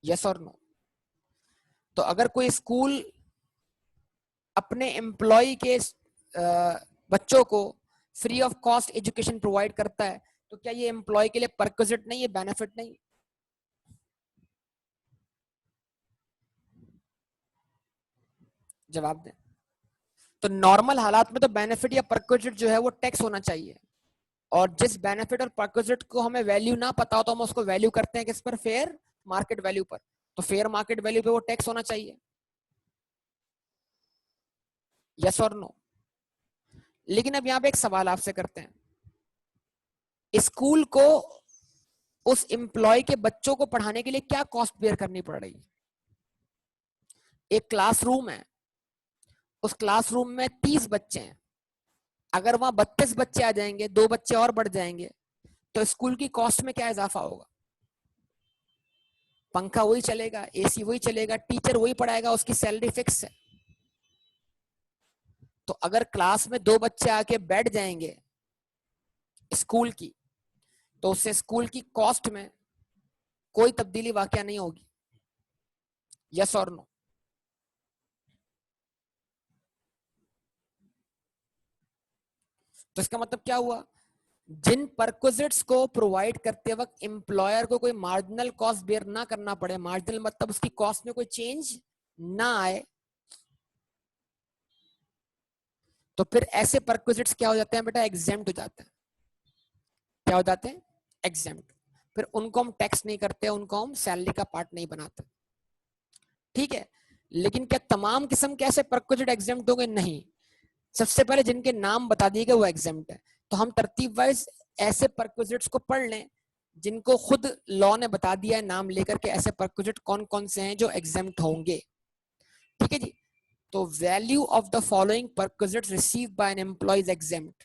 यस और नो? तो अगर कोई स्कूल अपने एम्प्लॉय के बच्चों को free of cost education provide करता है, तो क्या ये एम्प्लॉय के लिए परक्विजिट नहीं है, बेनिफिट नहीं? जवाब दें। तो नॉर्मल हालात में तो बेनिफिट या परक्विजिट जो है वो टैक्स होना चाहिए, और जिस बेनिफिट और परक्विजिट को हमें वैल्यू ना पता हो तो हम उसको वैल्यू करते हैं किस पर, फेयर मार्केट वैल्यू पर। तो फेयर मार्केट वैल्यू पे वो टैक्स होना चाहिए। यस और नो? लेकिन अब यहाँ पे एक सवाल आपसे करते हैं, स्कूल को उस एम्प्लॉय के बच्चों को पढ़ाने के लिए क्या कॉस्ट बेयर करनी पड़ रही है? एक क्लासरूम है, उस क्लासरूम में 30 बच्चे हैं, अगर वहां 32 बच्चे आ जाएंगे, 2 बच्चे और बढ़ जाएंगे, तो स्कूल की कॉस्ट में क्या इजाफा होगा? पंखा वही चलेगा, एसी वही चलेगा, टीचर वही पढ़ाएगा, उसकी सैलरी फिक्स है। तो अगर क्लास में 2 बच्चे आके बैठ जाएंगे स्कूल की, तो उससे स्कूल की कॉस्ट में कोई तब्दीली वाकया नहीं होगी। यस और नो? तो इसका मतलब क्या हुआ, जिन परक्विजिट्स को प्रोवाइड करते वक्त एम्प्लॉयर को कोई मार्जिनल कॉस्ट बेयर ना करना पड़े, मार्जिनल मतलब उसकी कॉस्ट में कोई चेंज ना आए, तो फिर ऐसे परक्विजिट्स क्या हो जाते हैं बेटा, एग्जेम्प्ट हो जाते हैं। क्या हो जाते हैं, एग्जेम्प्ट। फिर उनको हम टैक्स नहीं करते, उनको हम सैलरी का पार्ट नहीं बनाते। ठीक है, लेकिन क्या तमाम किस्म के ऐसे परक्विजिट एग्जेम्प्ट होंगे? नहीं। सबसे पहले जिनके नाम बता दिए गए वो एग्जेम्प्ट है। तो हम तरतीब वाइज ऐसे परक्विजिट्स को पढ़ लें जिनको खुद लॉ ने बता दिया है नाम लेकर के, ऐसे परक्विजिट कौन कौन से हैं जो एग्जेम्प्ट होंगे। ठीक है जी, तो value of the following perquisites received by an employee is exempt.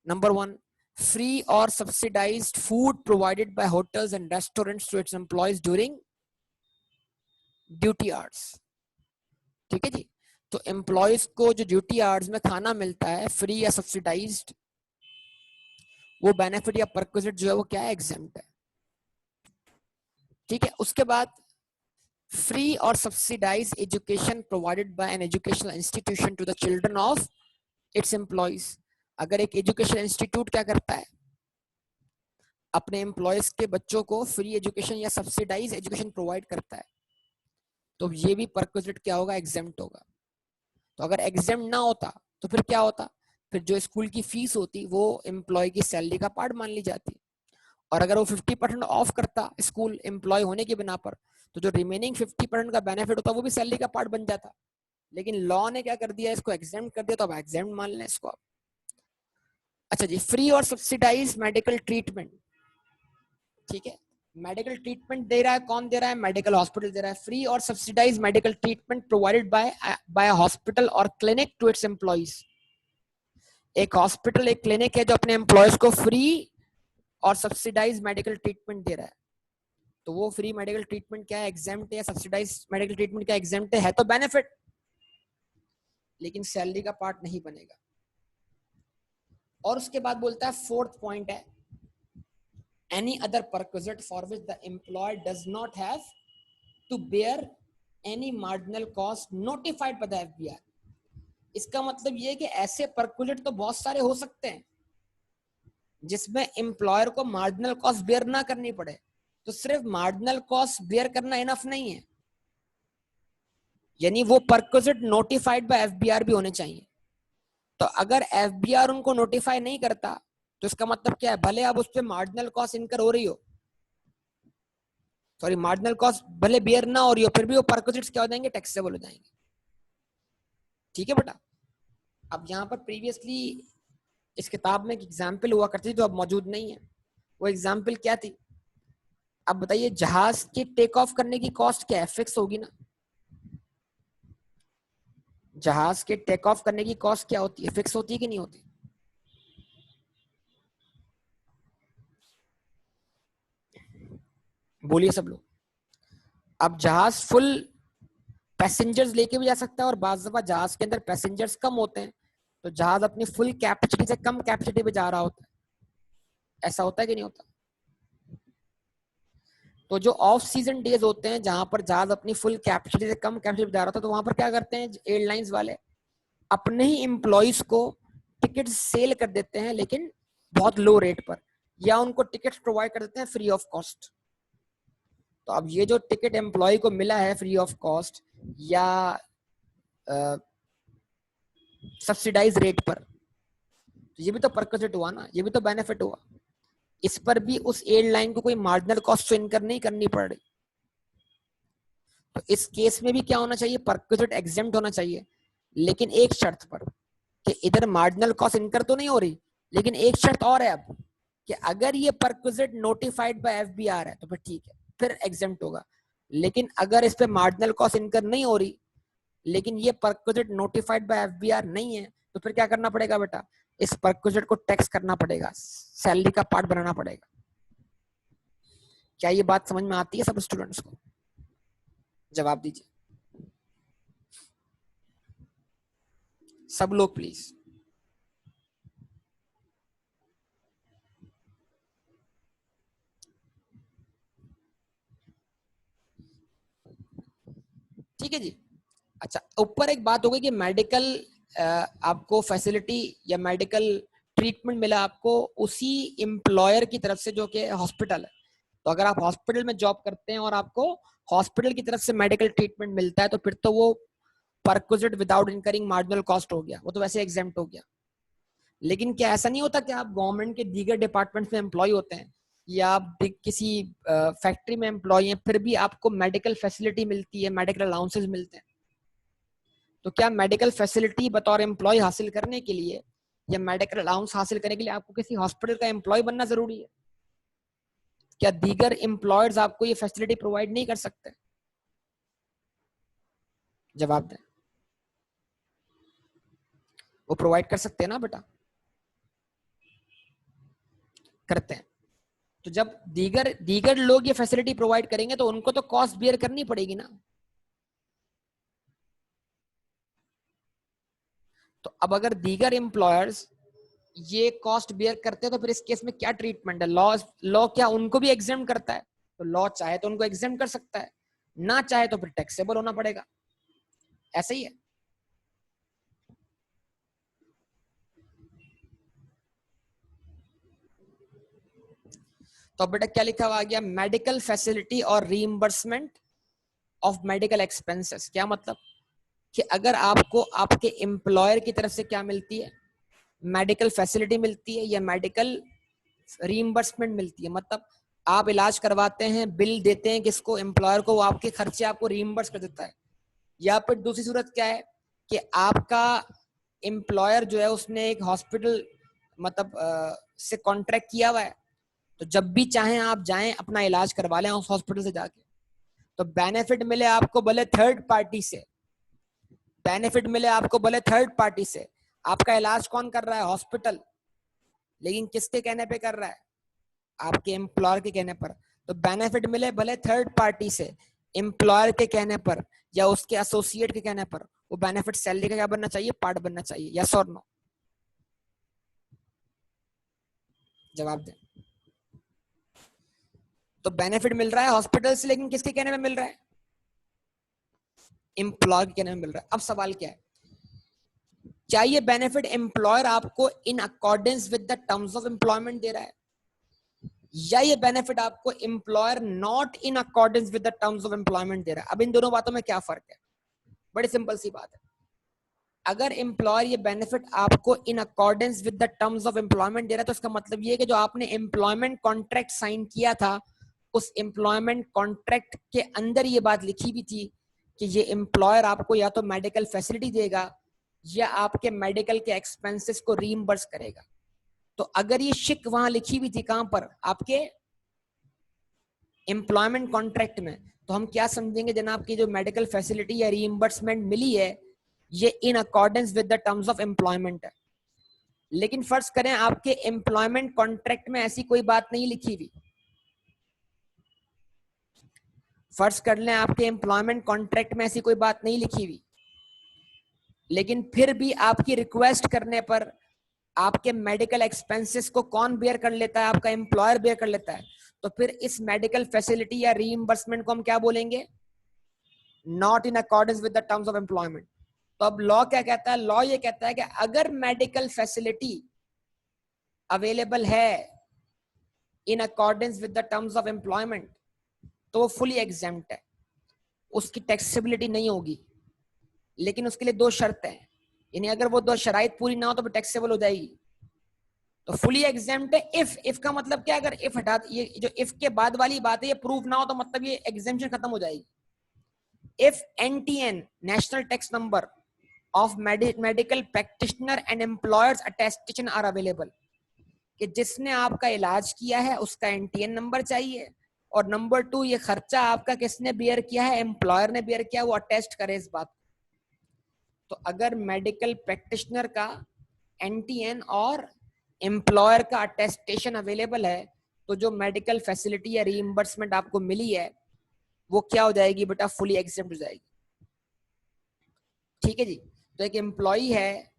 Number 1, free or subsidized food provided by hotels and restaurants to its employees during duty hours। ठीक है जी, तो एम्प्लॉयज को जो ड्यूटी आवर्स में खाना मिलता है फ्री या सब्सिडाइज्ड, वो बेनिफिट या परक्विजिट जो है वो क्या है, एग्जेम्प्ट है। ठीक है, उसके बाद फ्री और subsidise education provided by an educational institution to the children of its employees. अगर एक एजुकेशन इंस्टीट्यूट क्या करता है, अपने एम्प्लॉयज के बच्चों को फ्री एजुकेशन या सब्सिडाइज एजुकेशन प्रोवाइड करता है, तो ये भी परक्विजिट क्या होगा, एग्जेम्प्ट होगा। तो अगर एग्जेम्प्ट ना होता तो फिर क्या होता, फिर जो स्कूल की फीस होती वो एम्प्लॉय की सैलरी का पार्ट मान ली जाती। और अगर वो 50% ऑफ करता स्कूल एम्प्लॉय होने की बिना पर, तो जो रिमेनिंग 50% का बेनिफिट होता वो भी सैलरी का पार्ट बन जाता। लेकिन लॉ ने क्या कर दिया, इसको एग्जेम्प्ट कर दिया, तो अब एग्जेम्प्ट मान लें इसको आप। अच्छा जी, फ्री और सब्सिडाइज मेडिकल ट्रीटमेंट, ठीक है, मेडिकल ट्रीटमेंट दे रहा है, कौन दे रहा है? मेडिकल हॉस्पिटल दे रहा है। फ्री और subsidise medical treatment provided by hospital और क्लिनिक टू इट्स एम्प्लॉइज। एक हॉस्पिटल, एक क्लिनिक है जो अपने एम्प्लॉयज को फ्री और सब्सिडाइज मेडिकल ट्रीटमेंट दे रहा है। तो वो फ्री मेडिकल ट्रीटमेंट क्या है? एग्जेम्प्ट है। सब्सिडाइज मेडिकल ट्रीटमेंट क्या एग्जेम्प्ट है तो बेनिफिट, लेकिन सैलरी का पार्ट नहीं बनेगा। और उसके बाद बोलता है, फोर्थ पॉइंट है, any other perquisite for which the employer does not have to bear any marginal cost notified by the FBR। इसका मतलब ये है कि ऐसे परक्विजिट तो बहुत सारे हो सकते हैं जिसमें एम्प्लॉयर को मार्जिनल कॉस्ट बेयर ना करनी पड़े। तो सिर्फ मार्जिनल कॉस्ट बेयर करना इनफ नहीं है, यानी वो परक्विजिट नोटिफाइड बाय एफबीआर भी होने चाहिए। तो अगर एफबीआर उनको नोटिफाई नहीं करता तो इसका मतलब क्या है? भले अब उस पर मार्जिनल कॉस्ट इनकर हो रही हो, सॉरी मार्जिनल कॉस्ट भले बेयर ना हो रही हो, फिर भी वो परक्विजिट्स क्या हो जाएंगे? टैक्सेबल हो जाएंगे। ठीक है बेटा। अब यहाँ पर प्रीवियसली इस किताब में एक एग्जाम्पल हुआ करती थी जो अब मौजूद नहीं है। वो एग्जाम्पल क्या थी? अब बताइए, जहाज के टेक ऑफ करने की कॉस्ट क्या है? फिक्स होगी ना। जहाज के टेक ऑफ करने की कॉस्ट क्या होती है? फिक्स होती है कि नहीं होती? बोलिए सब लोग। अब जहाज फुल पैसेंजर्स लेके भी जा सकता है और बाज़ दफा जहाज के अंदर पैसेंजर्स कम होते हैं, तो जहाज अपनी फुल कैपेसिटी से कम कैपेसिटी पे जा रहा होता है। ऐसा होता है कि नहीं होता? तो जो ऑफ सीजन डेज होते हैं जहां पर जहाज अपनी फुल कैपेसिटी से कम कैपेसिटी पे जा रहा था, तो वहां पर क्या करते हैं एयरलाइंस वाले? अपने ही एम्प्लॉइज को टिकट सेल कर देते हैं, लेकिन बहुत लो रेट पर, या उनको टिकट प्रोवाइड कर देते हैं फ्री ऑफ कॉस्ट। तो अब ये जो टिकट एम्प्लॉय को मिला है फ्री ऑफ कॉस्ट या सब्सिडाइज रेट पर, तो ये भी तो परक्विजिट हुआ ना, ये भी तो बेनिफिट हुआ। इस पर भी उस एयरलाइन को कोई मार्जिनल कॉस्ट इनकर नहीं करनी पड़ रही। तो इस केस में भी क्या होना चाहिए? परक्विजिट एग्जेम्प्ट होना चाहिए, लेकिन एक शर्त पर, कि इधर मार्जिनल कॉस्ट इनकर तो नहीं हो रही, लेकिन एक शर्त और है अब, कि अगर ये परक्विजिट नोटिफाइड बाय एफबीआर है तो फिर ठीक है, फिर एग्जेम्प्ट होगा। लेकिन अगर इस पे मार्जिनल कॉस्ट इनकर नहीं हो रही, लेकिन ये परक्विजिट नोटिफाइड बाय एफबीआर नहीं है, तो फिर क्या करना पड़ेगा बेटा? इस परक्विजिट को टैक्स करना पड़ेगा, सैलरी का पार्ट बनाना पड़ेगा। क्या ये बात समझ में आती है सब स्टूडेंट्स को? जवाब दीजिए सब लोग प्लीज। ठीक है जी। अच्छा, ऊपर एक बात हो गई कि मेडिकल आपको फैसिलिटी या मेडिकल ट्रीटमेंट मिला आपको उसी एम्प्लॉयर की तरफ से जो कि हॉस्पिटल है। तो अगर आप हॉस्पिटल में जॉब करते हैं और आपको हॉस्पिटल की तरफ से मेडिकल ट्रीटमेंट मिलता है, तो फिर तो वो perquisite without incurring marginal cost हो गया, वो तो वैसे एग्जेम्प्ट हो गया। लेकिन क्या ऐसा नहीं होता कि आप गवर्नमेंट के दीगर डिपार्टमेंट्स में एम्प्लॉय होते हैं या आप किसी फैक्ट्री में एम्प्लॉय हैं, फिर भी आपको मेडिकल फैसिलिटी मिलती है, मेडिकल अलाउंसेस मिलते हैं, तो क्या मेडिकल फैसिलिटी बतौर एम्प्लॉय हासिल करने के लिए या मेडिकल अलाउंस हासिल करने के लिए आपको किसी हॉस्पिटल का एम्प्लॉय बनना जरूरी है? क्या दीगर एम्प्लॉयर्स आपको ये फैसिलिटी प्रोवाइड नहीं कर सकते? जवाब दें। वो प्रोवाइड कर सकते हैं ना बेटा? करते हैं। तो जब दीगर दीगर लोग ये फैसिलिटी प्रोवाइड करेंगे तो उनको तो कॉस्ट बियर करनी पड़ेगी ना। तो अब अगर दीगर एम्प्लॉयर्स ये कॉस्ट बियर करते हैं तो फिर इस केस में क्या ट्रीटमेंट है? लॉ क्या उनको भी एग्जेम्प्ट करता है? तो लॉ चाहे तो उनको एग्जेम्प्ट कर सकता है, ना चाहे तो फिर टैक्सेबल होना पड़ेगा। ऐसा ही है। तो बेटा क्या लिखा हुआ आ गया? मेडिकल फैसिलिटी और रीइंबर्समेंट ऑफ मेडिकल एक्सपेंसेस। क्या मतलब? कि अगर आपको आपके एम्प्लॉयर की तरफ से क्या मिलती है? मेडिकल फैसिलिटी मिलती है या मेडिकल रीइंबर्समेंट मिलती है। मतलब आप इलाज करवाते हैं, बिल देते हैं किसको? एम्प्लॉयर को, वो आपके खर्चे आपको रीइंबर्स कर देता है। या फिर दूसरी सूरत क्या है कि आपका एम्प्लॉयर जो है उसने एक हॉस्पिटल मतलब से कॉन्ट्रैक्ट किया हुआ है, तो जब भी चाहें आप जाएं अपना इलाज करवा लें उस हॉस्पिटल से जाके। तो बेनिफिट मिले आपको भले थर्ड पार्टी से, बेनिफिट मिले आपको भले थर्ड पार्टी से, आपका इलाज कौन कर रहा है? हॉस्पिटल, लेकिन किसके कहने पे कर रहा है? आपके एम्प्लॉयर के कहने पर। तो बेनिफिट मिले भले थर्ड पार्टी से, एम्प्लॉयर के कहने पर या उसके एसोसिएट के कहने पर, वो बेनिफिट सैलरी का क्या बनना चाहिए? पार्ट बनना चाहिए। यस और नो? जवाब दें। तो बेनिफिट मिल रहा है हॉस्पिटल से, लेकिन किसके कहने पे मिल रहा है? एम्प्लॉयर के कहने पे मिल रहा है। अब सवाल क्या है, क्या ये बेनिफिट एम्प्लॉयर आपको in accordance with the terms of employment दे रहा है, या ये बेनिफिट आपको employer not in accordance with the terms of employment दे रहा है? अब इन दोनों बातों में क्या फर्क है? बड़ी सिंपल सी बात है। अगर एम्प्लॉयर ये बेनिफिट आपको in accordance with the terms of employment दे रहा है, तो इसका मतलब ये है कि जो आपने एम्प्लॉयमेंट कॉन्ट्रैक्ट साइन किया था, उस एम्प्लॉयमेंट कॉन्ट्रैक्ट के अंदर ये बात लिखी भी थी कि ये एम्प्लॉयर आपको या तो मेडिकल फैसिलिटी देगा या आपके मेडिकल के एक्सपेंसेस को रीइंबर्स करेगा। तो अगर ये शिक वहां लिखी हुई थी, कहां पर? आपके एम्प्लॉयमेंट कॉन्ट्रैक्ट में, तो हम क्या समझेंगे जनाब की जो मेडिकल फैसिलिटी या रीइंबर्समेंट मिली है, ये इन accordance with the terms of employment है। लेकिन फर्ज करें आपके एम्प्लॉयमेंट कॉन्ट्रैक्ट में ऐसी कोई बात नहीं लिखी हुई, फर्ज कर लें आपके एम्प्लॉयमेंट कॉन्ट्रैक्ट में ऐसी कोई बात नहीं लिखी हुई, लेकिन फिर भी आपकी रिक्वेस्ट करने पर आपके मेडिकल एक्सपेंसेस को कौन बेयर कर लेता है? आपका एम्प्लॉयर बेयर कर लेता है। तो फिर इस मेडिकल फैसिलिटी या रीइंबर्समेंट को हम क्या बोलेंगे? Not in accordance with the terms of employment. तो अब लॉ क्या कहता है? लॉ ये कहता है कि अगर मेडिकल फैसिलिटी अवेलेबल है इन accordance with the terms of employment, तो वो फुली एग्जेम्प्ट है, उसकी टैक्सेबिलिटी नहीं होगी। लेकिन उसके लिए दो शर्तें हैं, यानी अगर वो दो शराइत पूरी ना हो तो टैक्सेबल हो जाएगी। तो फुली एग्जेम्प्ट है इफ का मतलब क्या? अगर इफ हटा, ये जो इफ के बाद वाली बात है, ये प्रूव ना हो तो मतलब ये एग्जेम्पशन खत्म हो जाएगी। If NTN national tax number of medical practitioner and employer's attestation are available, कि जिसने आपका इलाज किया है उसका NTN नंबर चाहिए, और नंबर 2 ये खर्चा आपका किसने बियर किया है? एम्प्लॉयर ने बियर किया, वो अटेस्ट करे इस बात। तो अगर मेडिकल प्रैक्टिशनर का NTN और एम्प्लॉयर का अटेस्टेशन अवेलेबल है, तो जो मेडिकल फैसिलिटी या रीइंबर्समेंट आपको मिली है वो क्या हो जाएगी बेटा? फुली एग्जेम्प्ट हो जाएगी। ठीक है जी। तो एक एम्प्लॉई है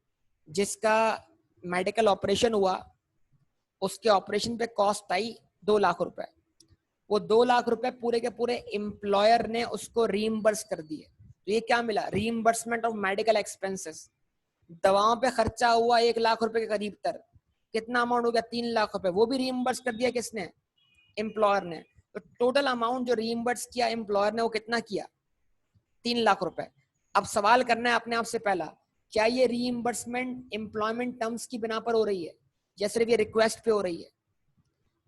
जिसका मेडिकल ऑपरेशन हुआ, उसके ऑपरेशन पे कॉस्ट आई 2 लाख रुपए, वो 2 लाख रुपए पूरे के पूरे एम्प्लॉयर ने उसको रीइंबर्स कर दिए। तो ये क्या मिला? Reimbursement of medical expenses. दवाओं पे खर्चा हुआ 1 लाख रुपए के करीब तर, कितना अमाउंट हो गया? 3 लाख रुपए, वो भी रीइंबर्स कर दिया किसने? एम्प्लॉयर ने। तो टोटल अमाउंट जो रीइंबर्स किया एम्प्लॉयर ने वो कितना किया? 3 लाख रुपए। अब सवाल करना है अपने आप से पहला, क्या ये रीइंबर्समेंट एम्प्लॉयमेंट टर्म्स की बिना पर हो रही है या सिर्फ ये रिक्वेस्ट पे हो रही है?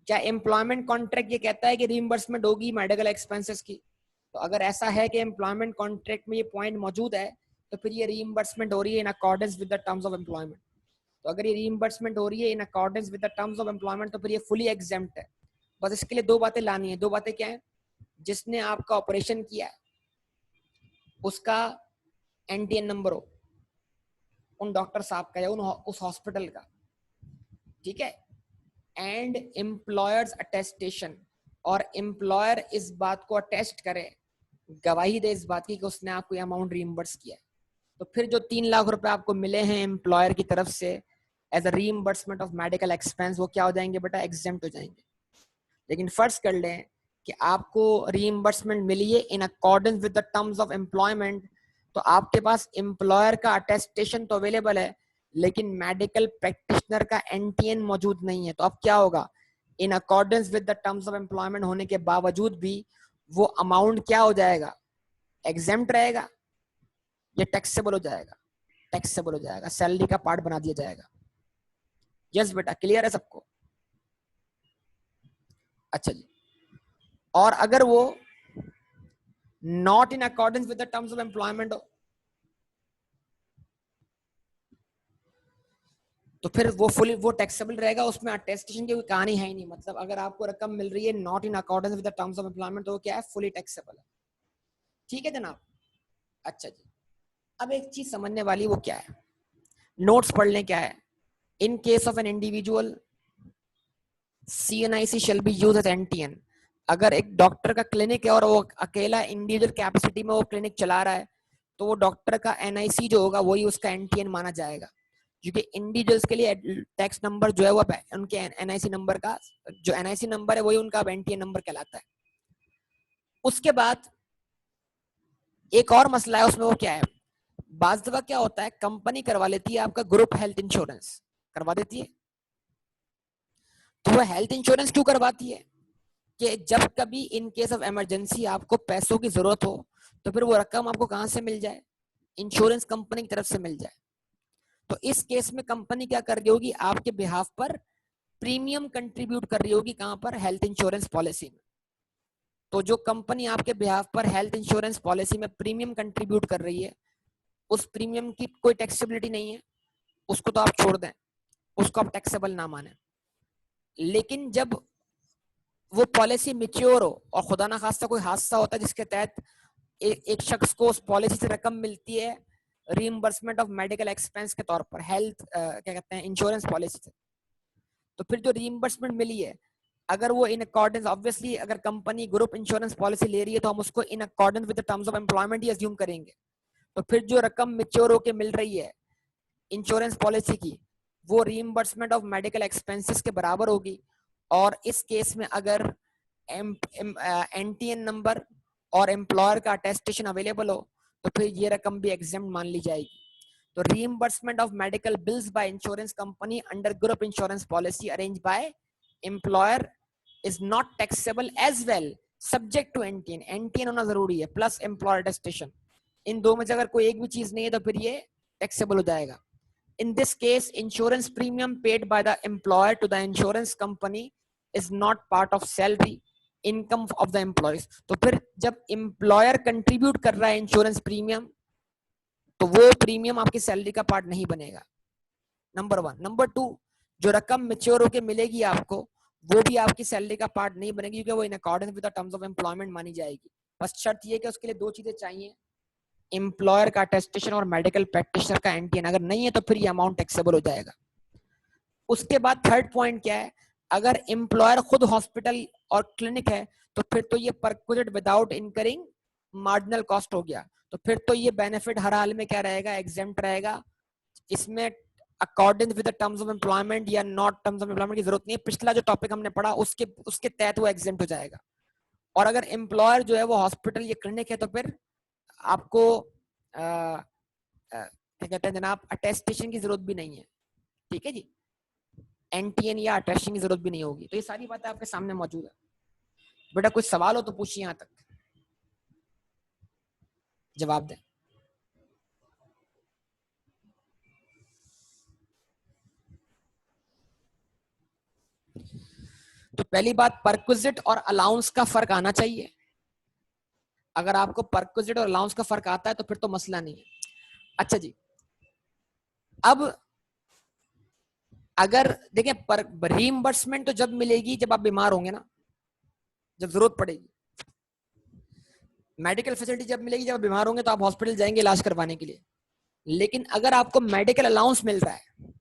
क्या एम्प्लॉयमेंट कॉन्ट्रैक्ट ये कहता है कि रीइंबर्समेंट होगी मेडिकल एक्सपेंसेस की? तो अगर ऐसा है कि एम्प्लॉयमेंट कॉन्ट्रैक्ट में ये पॉइंट मौजूद है, तो फिर ये रीइंबर्समेंट हो रही है इन accordance with the terms of employment. तो अगर ये रीइंबर्समेंट हो रही है इन accordance with the terms of employment, तो फिर ये फुली एग्जेम्प्ट है। बस इसके लिए दो बातें लानी है। दो बातें क्या है? जिसने आपका ऑपरेशन किया है उसका NTN नंबर हो, उन डॉक्टर साहब का या उस हॉस्पिटल का, ठीक है, एंड एम्प्लॉयर्स अटेस्टेशन, और एम्प्लॉयर इस बात को अटेस्ट करे, गवाही दे इस बात की कि उसने आपको ये अमाउंट रीइंबर्स किया है। तो फिर जो 3 लाख रुपए आपको मिले हैं एम्प्लॉयर की तरफ से as a reimbursement of medical expense, वो क्या हो जाएंगे बेटा? एग्जेम्प्ट हो जाएंगे। लेकिन फर्ज कर लें कि आपको रीइंबर्समेंट मिली है इन accordance with the terms of employment, तो आपके पास एम्प्लॉयर का अटेस्टेशन तो अवेलेबल है, लेकिन मेडिकल प्रैक्टिशनर का NTN मौजूद नहीं है। तो अब क्या होगा? इन accordance with the terms of employment होने के बावजूद भी वो अमाउंट क्या हो जाएगा? एग्जेम्प्ट रहेगा या टैक्सेबल हो जाएगा? टैक्सेबल हो जाएगा, सैलरी का पार्ट बना दिया जाएगा। यस बेटा, क्लियर है सबको? अच्छा जी। और अगर वो not in accordance with the terms of employment हो, तो फिर वो फुली वो टैक्सेबल रहेगा, उसमें अटेस्टेशन की कोई कहानी है ही नहीं। मतलब अगर आपको रकम मिल रही है not in accordance with the terms of employment, तो वो क्या है, फुली टैक्सेबल है। ठीक है जनाब। अच्छा जी, अब एक चीज समझने वाली, वो क्या है, नोट्स पढ़ लें क्या है। In case of an individual CNIC shall be used as NTN। अगर एक डॉक्टर का क्लिनिक है और वो अकेला इंडिविजुअल कैपेसिटी में वो क्लिनिक चला रहा है, तो वो डॉक्टर का NIC जो होगा वही उसका NTN माना जाएगा, क्योंकि इंडिविजुअल्स के लिए टैक्स नंबर जो है वो उनके NIC नंबर का, जो NIC नंबर है वही उनका NTN नंबर कहलाता है। उसके बाद एक और मसला है उसमें, वो क्या है, बाज़ दफा क्या होता है, कंपनी करवा लेती है आपका ग्रुप हेल्थ इंश्योरेंस, करवा देती है। तो वो हेल्थ इंश्योरेंस क्यों करवाती है, कि जब कभी इन केस ऑफ इमरजेंसी आपको पैसों की जरूरत हो, तो फिर वो रकम आपको कहां से मिल जाए, इंश्योरेंस कंपनी की तरफ से मिल जाए। तो इस केस में कंपनी क्या कर रही होगी, आपके बिहाफ पर प्रीमियम कंट्रीब्यूट कर रही होगी, कहां पर, हेल्थ इंश्योरेंस पॉलिसी में। तो जो कंपनी आपके बिहाफ पर हेल्थ इंश्योरेंस पॉलिसी में प्रीमियम कंट्रीब्यूट कर रही है, उस प्रीमियम की कोई टैक्सेबिलिटी नहीं है, उसको तो आप छोड़ दें, उसको आप टैक्सेबल ना माने। लेकिन जब वो पॉलिसी मिच्योर हो और खुदा ना खास्ता कोई हादसा होता है जिसके तहत एक शख्स को उस पॉलिसी से रकम मिलती है रीइंबर्समेंट ऑफ मेडिकल एक्सपेंस के तौर पर, हेल्थ क्या कहते हैं, इंश्योरेंस पॉलिसी से, तो फिर जो रीइंबर्समेंट मिली है, अगर वो इन अकॉर्डेंस, ऑब्वियसली अगर कंपनी ग्रुप इंश्योरेंस पॉलिसी ले रही है तो हम उसको इन accordance with the terms of employment he assume करेंगे। तो फिर जो रकम मिच्योर होकर मिल रही है इंश्योरेंस पॉलिसी की, वो रीइंबर्समेंट ऑफ मेडिकल एक्सपेंसेस के बराबर होगी। और इस केस में अगर NTN नंबर और एम्प्लॉयर का अटेस्टेशन अवेलेबल हो, तो फिर ये रकम भी एग्जेम्प्ट मान ली जाएगी। तो reimbursement of medical bills by insurance company under group insurance policy arrange by employer is not taxable as well, subject to NTN। NTN होना जरूरी है प्लस एम्प्लॉयर अटेस्टेशन। इन दो में से अगर कोई एक भी चीज नहीं है तो फिर ये टैक्सेबल हो जाएगा। In this case, insurance premium paid by the employer to the insurance company is not part of salary income of the employees। तो फिर जब employer contribute कर रहा है इंश्योरेंस प्रीमियम, तो वो प्रीमियम आपकी सैलरी का पार्ट नहीं बनेगा, नंबर वन। नंबर टू, जो रकम मेच्योर होकर मिलेगी आपको, वो भी आपकी सैलरी का पार्ट नहीं बनेगी, क्योंकि वो इन accordance with the terms of employment मानी जाएगी। बस शर्त ये कि उसके लिए दो चीजें चाहिए, एम्प्लॉयर का अटेस्टेशन और मेडिकल प्रैक्टिशनर का NTN। अगर नहीं है तो फिर ये अमाउंट टैक्सेबल हो जाएगा। उसके बाद थर्ड पॉइंट क्या है, अगर एम्प्लॉयर खुद हॉस्पिटल और क्लिनिक है, तो फिर तो ये perquisite without incurring marginal cost हो गया, तो फिर तो ये बेनिफिट हर हाल में क्या रहेगा, एग्जेम्प्ट रहेगा। इसमें according with the terms of employment या नॉट टर्म्स ऑफ एम्प्लॉयमेंट की जरूरत नहीं है, पिछला जो टॉपिक हमने पढ़ा उसके उसके तहत वो एग्जेम्प्ट हो जाएगा। और अगर एम्प्लॉयर जो है वो हॉस्पिटल या क्लिनिक है, तो फिर आपको क्या कहते हैं जनाब, अटेस्टेशन की जरूरत भी नहीं है। ठीक है जी, NTN या अटेस्टेशन की जरूरत भी नहीं होगी। तो ये सारी बातें आपके सामने मौजूद है। बेटा कुछ सवाल हो तो पूछिए, यहाँ तक जवाब दें। तो पहली बात, परक्विजिट और अलाउंस का फर्क आना चाहिए। अगर आपको परक्विजिट और अलाउंस का फर्क आता है तो फिर तो मसला नहीं है। अच्छा जी, अब अगर देखें, रीइंबर्समेंट तो जब मिलेगी जब आप बीमार होंगे ना, जब जरूरत पड़ेगी। मेडिकल फैसिलिटी जब मिलेगी जब आप बीमार होंगे, तो आप हॉस्पिटल जाएंगे इलाज करवाने के लिए। लेकिन अगर आपको मेडिकल अलाउंस मिल रहा है,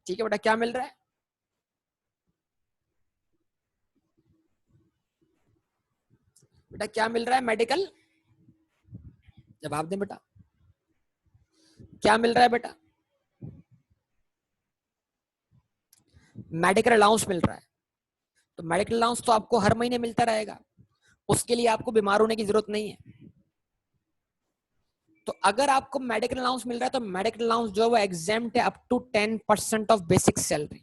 ठीक है बेटा, क्या मिल रहा है, बेटा क्या मिल रहा है, मेडिकल, जवाब दें बेटा, क्या मिल रहा है बेटा, मेडिकल अलाउंस मिल रहा है। तो मेडिकल अलाउंस तो आपको हर महीने मिलता रहेगा, उसके लिए आपको बीमार होने की जरूरत नहीं है। तो अगर आपको मेडिकल अलाउंस मिल रहा है, तो मेडिकल अलाउंस जो है वो एग्जेम्प्ट है up to 10% of basic salary.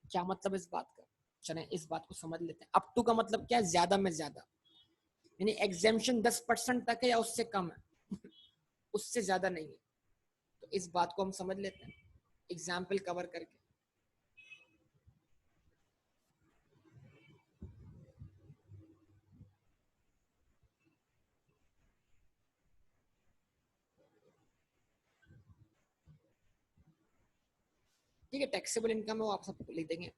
क्या मतलब इस बात का, चलें इस बात को समझ लेते हैं। अप टू का मतलब क्या है, ज्यादा में ज्यादा, यानी एग्जेम्पशन 10% तक है या उससे कम है उससे ज्यादा नहीं है। तो इस बात को हम समझ लेते हैं एग्जाम्पल कवर करके। ठीक है, टैक्सेबल इनकम है वो आप सब लिख देंगे।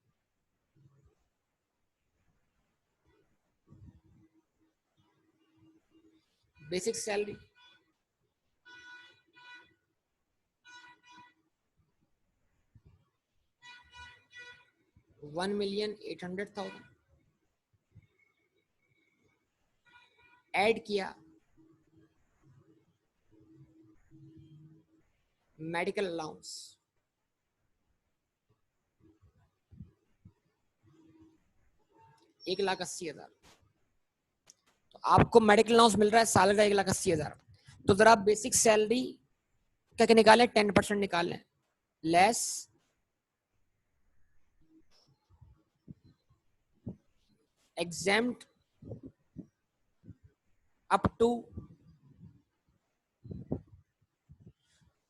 बेसिक सैलरी 1,800,000 ऐड किया मेडिकल अलाउंस 1,80,000, तो आपको मेडिकल अलाउंस मिल रहा है साल का 1,80,000। तो जरा आप बेसिक सैलरी क्या निकालें, 10% निकाल लें, less exempt up to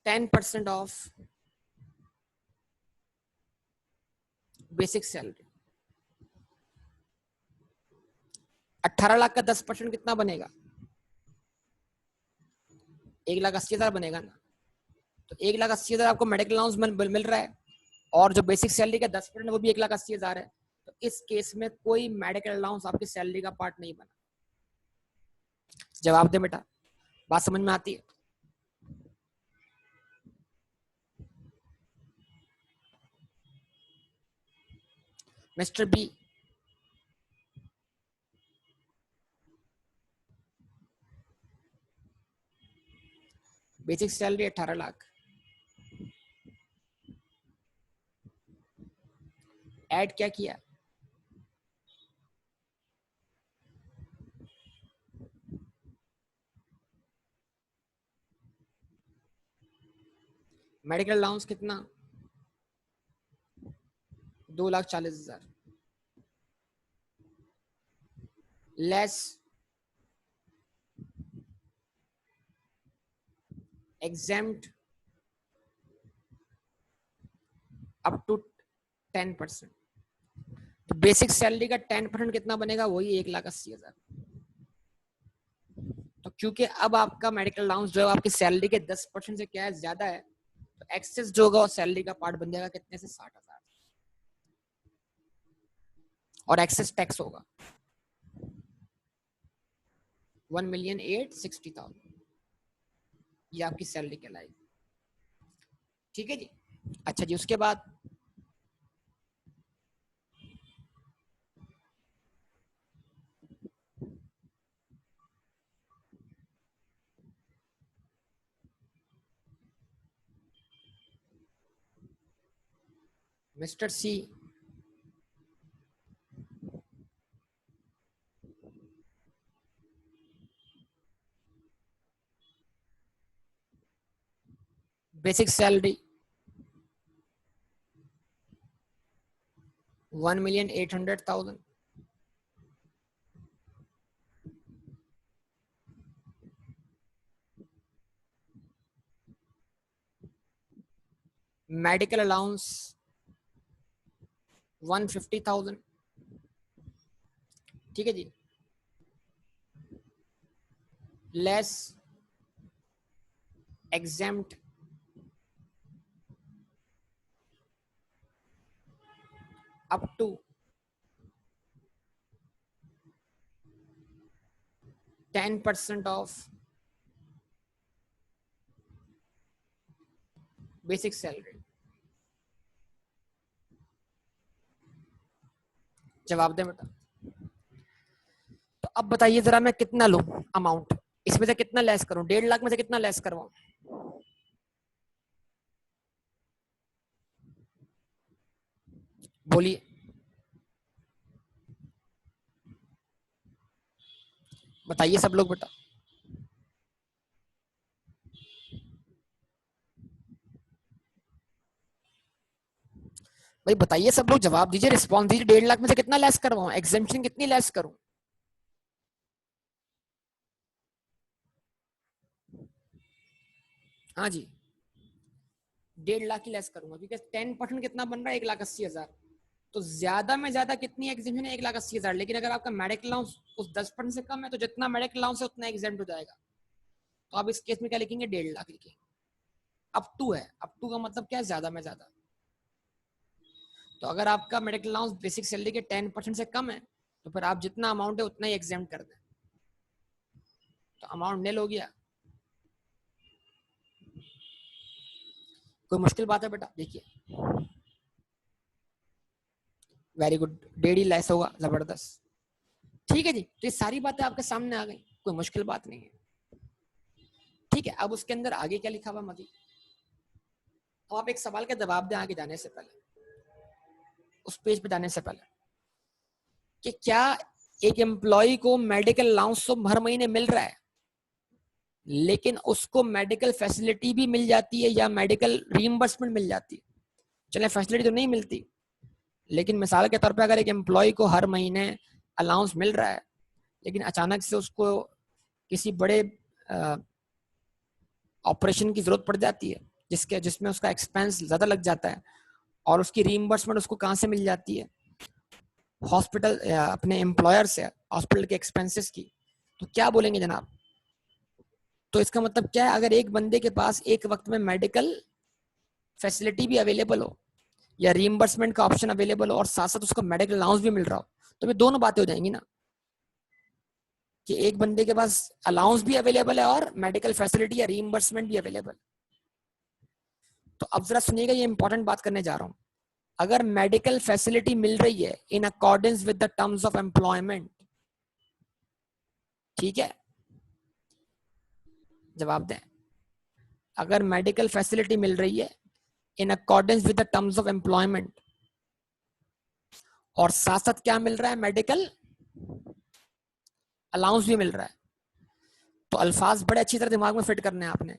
10% of basic salary. 18 lakh का 10% कितना बनेगा, 1,80,000 बनेगा ना। तो 1,80,000 आपको मेडिकल अलाउंस मिल रहा है, और जो बेसिक सैलरी का 10% है वो भी 1,80,000 है। तो इस केस में कोई मेडिकल अलाउंस आपकी सैलरी का पार्ट नहीं बना। जवाब दे बेटा, बात समझ में आती है? Mister B, basic salary 18 lakh, add क्या किया, मेडिकल अलाउंस कितना, 2,40,000, लेस exempt अप टू 10%। तो बेसिक सैलरी का 10% कितना बनेगा, वही 1,80,000। तो क्योंकि अब आपका मेडिकल अलाउंस जो है आपकी सैलरी के 10% से क्या है, ज्यादा है, तो एक्सेस जो होगा वो सैलरी का पार्ट बन जाएगा कितने से, 60,000, और एक्सेस टैक्स होगा 1,860,000, ये आपकी सैलरी कहलाएगी। ठीक है जी। अच्छा जी, उसके बाद mister C, basic salary 1,800,000, medical allowance 150,000, ठीक है जी, less exempt up to 10% of basic salary. जवाब दे बेटा। तो अब बताइए जरा, मैं कितना लूं अमाउंट, इसमें से कितना लेस करूं, 1.5 लाख में से कितना लेस करवाऊं, बोलिए, बताइए सब लोग बेटा। भाई बताइए सब लोग, जवाब दीजिए, रिस्पॉन्स दीजिए, 1.5 लाख में से कितना लेस करवाऊं, एग्जेम्पशन कितनी लेस करूं। हाँ जी, 1.5 लाख की लेस करूंगा, क्योंकि 10% कितना बन रहा है, 1,80,000। तो ज्यादा में ज्यादा कितनी एग्जेम्पशन है, 1,80,000। लेकिन अगर आपका मेडिकल अलाउंस उस 10% से कम है, तो जितना मेडिकल अलाउंस है उतना एग्जेम्प्ट हो जाएगा। तो आप इस केस में क्या लिखेंगे, 1.5 लाख लिखेंगे। अप टू है, अप टू का मतलब क्या है, ज्यादा में ज्यादा। तो अगर आपका मेडिकल अलाउंस बेसिक सैलरी के 10% से कम है तो फिर आप जितना अमाउंट है उतना ही एग्जाम कर दें, तो अमाउंट निल हो गया। कोई मुश्किल बात है बेटा? देखिए वेरी गुड, 1.5 लेस होगा, जबरदस्त। ठीक है जी, तो ये सारी बातें आपके सामने आ गई, कोई मुश्किल बात नहीं है। ठीक है, अब उसके अंदर आगे क्या लिखा हुआ मजी, अब आप एक सवाल का जवाब दें आगे जाने से पहले, उस पेज पे जाने से पहले, कि क्या एक एम्प्लॉय को मेडिकल अलाउंस तो हर महीने मिल रहा है लेकिन उसको मेडिकल फैसिलिटी भी मिल जाती है या मेडिकल रीइंबर्समेंट मिल जाती है? चले फैसिलिटी तो नहीं मिलती, लेकिन मिसाल के तौर पे अगर एक एम्प्लॉय को हर महीने अलाउंस मिल रहा है लेकिन अचानक से उसको किसी बड़े ऑपरेशन की जरूरत पड़ जाती है जिसमें उसका एक्सपेंस ज्यादा लग जाता है और उसकी रीइंबर्समेंट उसको कहाँ से मिल जाती है? हॉस्पिटल, अपने एम्प्लॉयर से, हॉस्पिटल के एक्सपेंसेस की। तो क्या बोलेंगे जनाब? तो इसका मतलब क्या है, अगर एक बंदे के पास एक वक्त में मेडिकल फैसिलिटी भी अवेलेबल हो या रीइंबर्समेंट का ऑप्शन अवेलेबल हो और साथ साथ उसको मेडिकल अलाउंस भी मिल रहा हो, तो ये दोनों बातें हो जाएंगी ना, कि एक बंदे के पास अलाउंस भी अवेलेबल है और मेडिकल फैसिलिटी या रीइंबर्समेंट भी अवेलेबल। तो अब जरा सुनिएगा, ये इंपॉर्टेंट बात करने जा रहा हूं। अगर मेडिकल फैसिलिटी मिल रही है इन accordance with the terms of employment, ठीक है, जवाब दें। अगर मेडिकल फैसिलिटी मिल रही है इन accordance with the terms of employment और साथ साथ क्या मिल रहा है, मेडिकल अलाउंस भी मिल रहा है, तो अल्फाज बड़े अच्छी तरह दिमाग में फिट करने हैं आपने।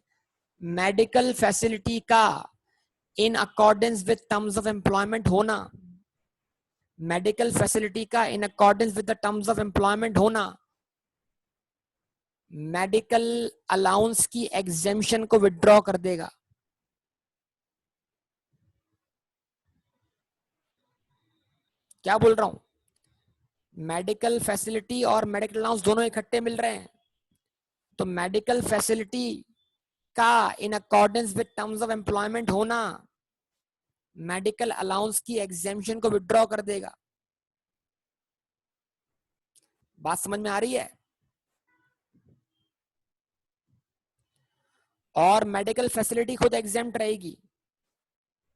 मेडिकल फैसिलिटी का इन accordance with terms of employment होना, मेडिकल फैसिलिटी का इन accordance with the terms of employment होना मेडिकल अलाउंस की एग्जेम्पशन को विड्रॉ कर देगा। क्या बोल रहा हूं? मेडिकल फैसिलिटी और मेडिकल अलाउंस दोनों इकट्ठे मिल रहे हैं, तो मेडिकल फैसिलिटी का इन accordance with terms of employment होना मेडिकल अलाउंस की एग्जेम्पशन को विड्रॉ कर देगा। बात समझ में आ रही है? और मेडिकल फैसिलिटी खुद एग्जेम्प्ट रहेगी,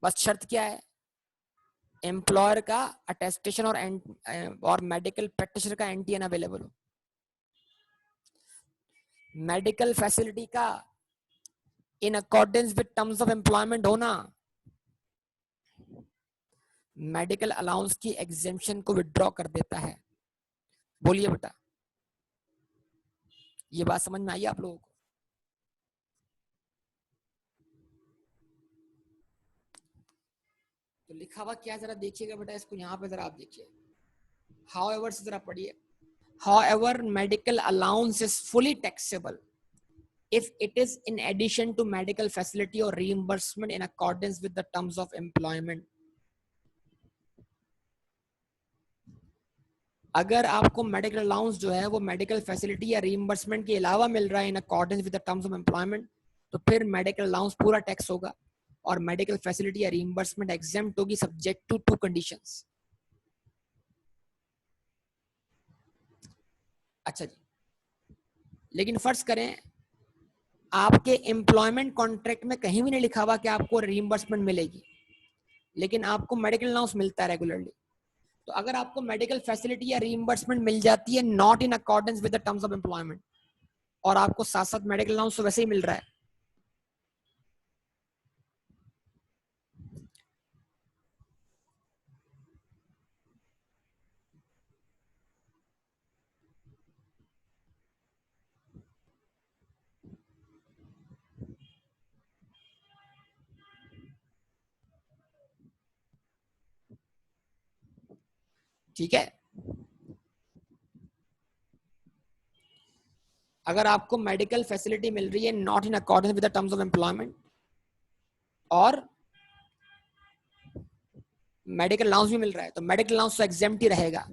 बस शर्त क्या है, एम्प्लॉयर का अटेस्टेशन और मेडिकल प्रैक्टिशनर का एनटीएन अवेलेबल हो। मेडिकल फैसिलिटी का इन accordance with terms of employment होना मेडिकल अलाउंस की एग्जेम्पशन को विड्रॉ कर देता है। बोलिए बेटा, ये बात समझ में आई आप लोगों को? तो लिखा हुआ क्या जरा देखिएगा बेटा, इसको यहाँ पे जरा आप देखिए। हाउएवर से जरा पढ़िए। However medical allowance is fully taxable if it is in addition to medical facility or reimbursement in accordance with the terms of employment. अगर आपको मेडिकल अलाउंस जो है वो मेडिकल फैसिलिटी या रीइंबर्समेंट के अलावा मिल रहा है इन accordance with the terms of employment, तो फिर मेडिकल अलाउंस पूरा टैक्स होगा और मेडिकल फैसिलिटी या रीइंबर्समेंट एग्जेम्प्ट होगी सब्जेक्ट टू 2 कंडीशंस। अच्छा जी, लेकिन फर्ज करें आपके एम्प्लॉयमेंट कॉन्ट्रैक्ट में कहीं भी नहीं लिखा हुआ कि आपको रीइंबर्समेंट मिलेगी, लेकिन आपको मेडिकल अलाउंस मिलता है रेगुलरली। तो अगर आपको मेडिकल फैसिलिटी या रीइंबर्समेंट मिल जाती है not in accordance with the terms of employment और आपको साथ साथ मेडिकल अलाउंस तो वैसे ही मिल रहा है, ठीक है। अगर आपको मेडिकल फैसिलिटी मिल रही है not in accordance with the terms of employment और मेडिकल अलाउंस भी मिल रहा है, तो मेडिकल अलाउंस तो एग्जेम्प्ट ही रहेगा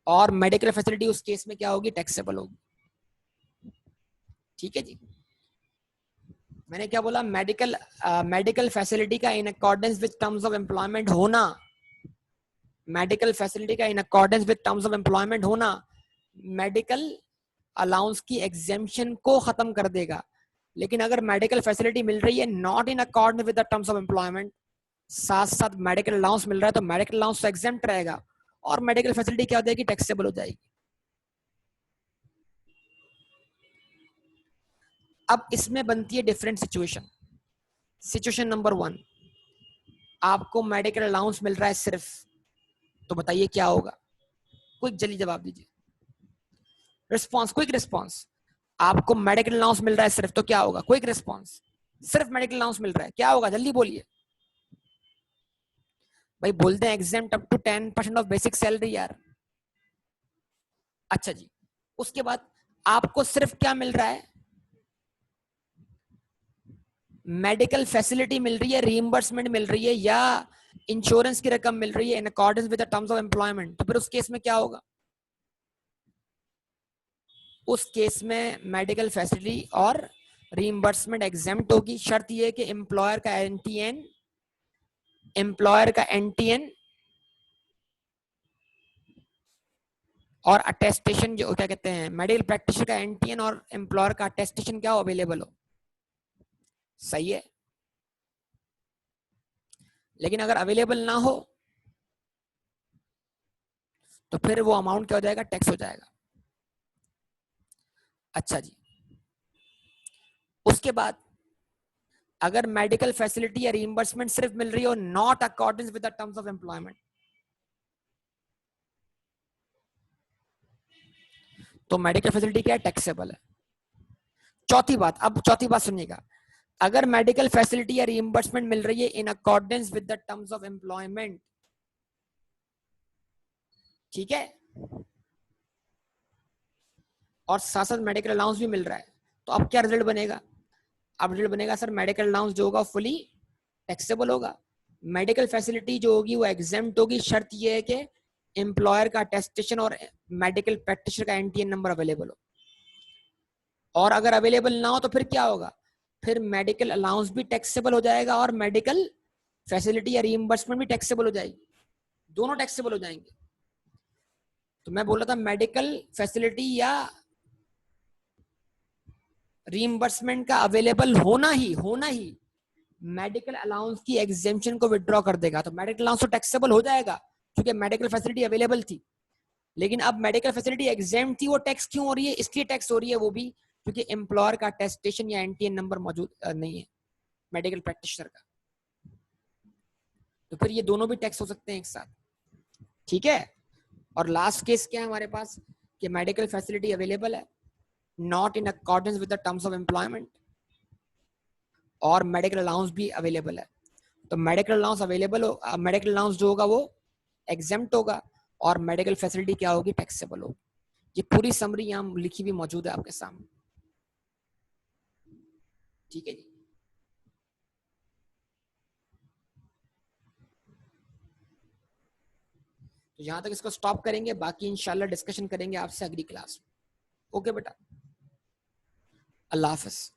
और मेडिकल फैसिलिटी उस केस में क्या होगी, टैक्सेबल होगी। ठीक है जी, मैंने क्या बोला, मेडिकल फैसिलिटी का इन accordance with terms of employment होना मेडिकल फैसिलिटी का इन accordance with terms of employment होना मेडिकल अलाउंस की एग्जेम्पशन को खत्म कर देगा। लेकिन अगर मेडिकल फैसिलिटी मिल रही है not in accordance with the terms of employment, साथ साथ मेडिकल अलाउंस मिल रहा है, तो मेडिकल अलाउंस तो एग्जेम्प्ट रहेगा और मेडिकल फैसिलिटी क्या हो जाएगी, टैक्सेबल हो जाएगी। अब इसमें बनती है डिफरेंट सिचुएशन। सिचुएशन नंबर 1, आपको मेडिकल अलाउंस मिल रहा है सिर्फ, तो बताइए क्या होगा? क्विक जल्दी जवाब दीजिए। Response, quick response. आपको मेडिकल अलाउंस मिल रहा है सिर्फ, तो क्या होगा? Quick response. सिर्फ मेडिकल अलाउंस मिल रहा है, क्या होगा? जल्दी बोलिए भाई। बोलते हैं exempt up to 10% of basic salary यार। अच्छा जी, उसके बाद आपको सिर्फ क्या मिल रहा है? मेडिकल फैसिलिटी मिल रही है, रीइंबर्समेंट मिल रही है, या इंश्योरेंस की रकम मिल रही है इन accordance with the terms of employment, तो फिर उस केस में क्या होगा? उस केस में मेडिकल फैसिलिटी और रीइंबर्समेंट एग्जेम्प्ट होगी। शर्त यह कि एम्प्लॉयर का एनटीएन और अटेस्टेशन, जो क्या कहते हैं, मेडिकल प्रैक्टिशनर का एनटीएन और एम्प्लॉयर का अटेस्टेशन क्या हो, अवेलेबल हो। सही है। लेकिन अगर अवेलेबल ना हो तो फिर वो अमाउंट क्या हो जाएगा? टैक्स हो जाएगा। अच्छा जी, उसके बाद अगर मेडिकल फैसिलिटी या रीइंबर्समेंट सिर्फ मिल रही हो not according with the terms of employment, तो मेडिकल फैसिलिटी क्या है? टैक्सेबल है। चौथी बात, अब चौथी बात सुनिएगा। अगर मेडिकल फैसिलिटी या रीइंबर्समेंट मिल रही है इन accordance with the terms of employment, ठीक है, और साथ साथ मेडिकल अलाउंस भी मिल रहा है, तो अब क्या रिजल्ट बनेगा? अब रिजल्ट बनेगा सर मेडिकल अलाउंस जो होगा फुली टैक्सेबल होगा। मेडिकल फैसिलिटी जो होगी वो एग्जेम्प्ट होगी, शर्त ये है कि एम्प्लॉयर का अटेस्टेशन और मेडिकल प्रैक्टिशनर का एनटीएन नंबर अवेलेबल हो। और अगर अवेलेबल ना हो तो फिर क्या होगा? फिर मेडिकल अलाउंस भी टैक्सेबल हो जाएगा और मेडिकल फैसिलिटी या रीइंबर्समेंट भी टैक्सेबल हो जाएगी, दोनों टैक्सेबल हो जाएंगे। तो मैं बोल रहा था मेडिकल फैसिलिटी या रीइंबर्समेंट का अवेलेबल होना ही मेडिकल अलाउंस की एग्जेम्पशन को विड्रॉ कर देगा। तो मेडिकल अलाउंस तो टैक्सेबल हो जाएगा क्योंकि मेडिकल फैसिलिटी अवेलेबल थी। लेकिन अब मेडिकल फैसिलिटी एग्जेम्प्ट थी, वो टैक्स क्यों हो रही है? इसलिए टैक्स हो रही है वो भी क्योंकि एम्प्लॉयर का अटेस्टेशन या एनटीएन नंबर मौजूद नहीं है मेडिकल प्रैक्टिशनर का। तो फिर ये दोनों भी टैक्स हो सकते हैं एक साथ, ठीक है। और लास्ट केस क्या है हमारे पास कि मेडिकल फैसिलिटी अवेलेबल है not in accordance with the terms of employment, और मेडिकल अलाउंस भी अवेलेबल है। तो मेडिकल अलाउंस अवेलेबल हो, मेडिकल अलाउंस जो होगा वो एग्जेम्प्ट होगा और मेडिकल फैसिलिटी क्या होगी? टैक्सेबल होगी। ये पूरी समरी यहाँ लिखी हुई मौजूद है आपके सामने, ठीक है जी। तो यहां तक इसको स्टॉप करेंगे, बाकी इंशाल्लाह डिस्कशन करेंगे आपसे अगली क्लास में। ओके बेटा, अल्लाह हाफिज।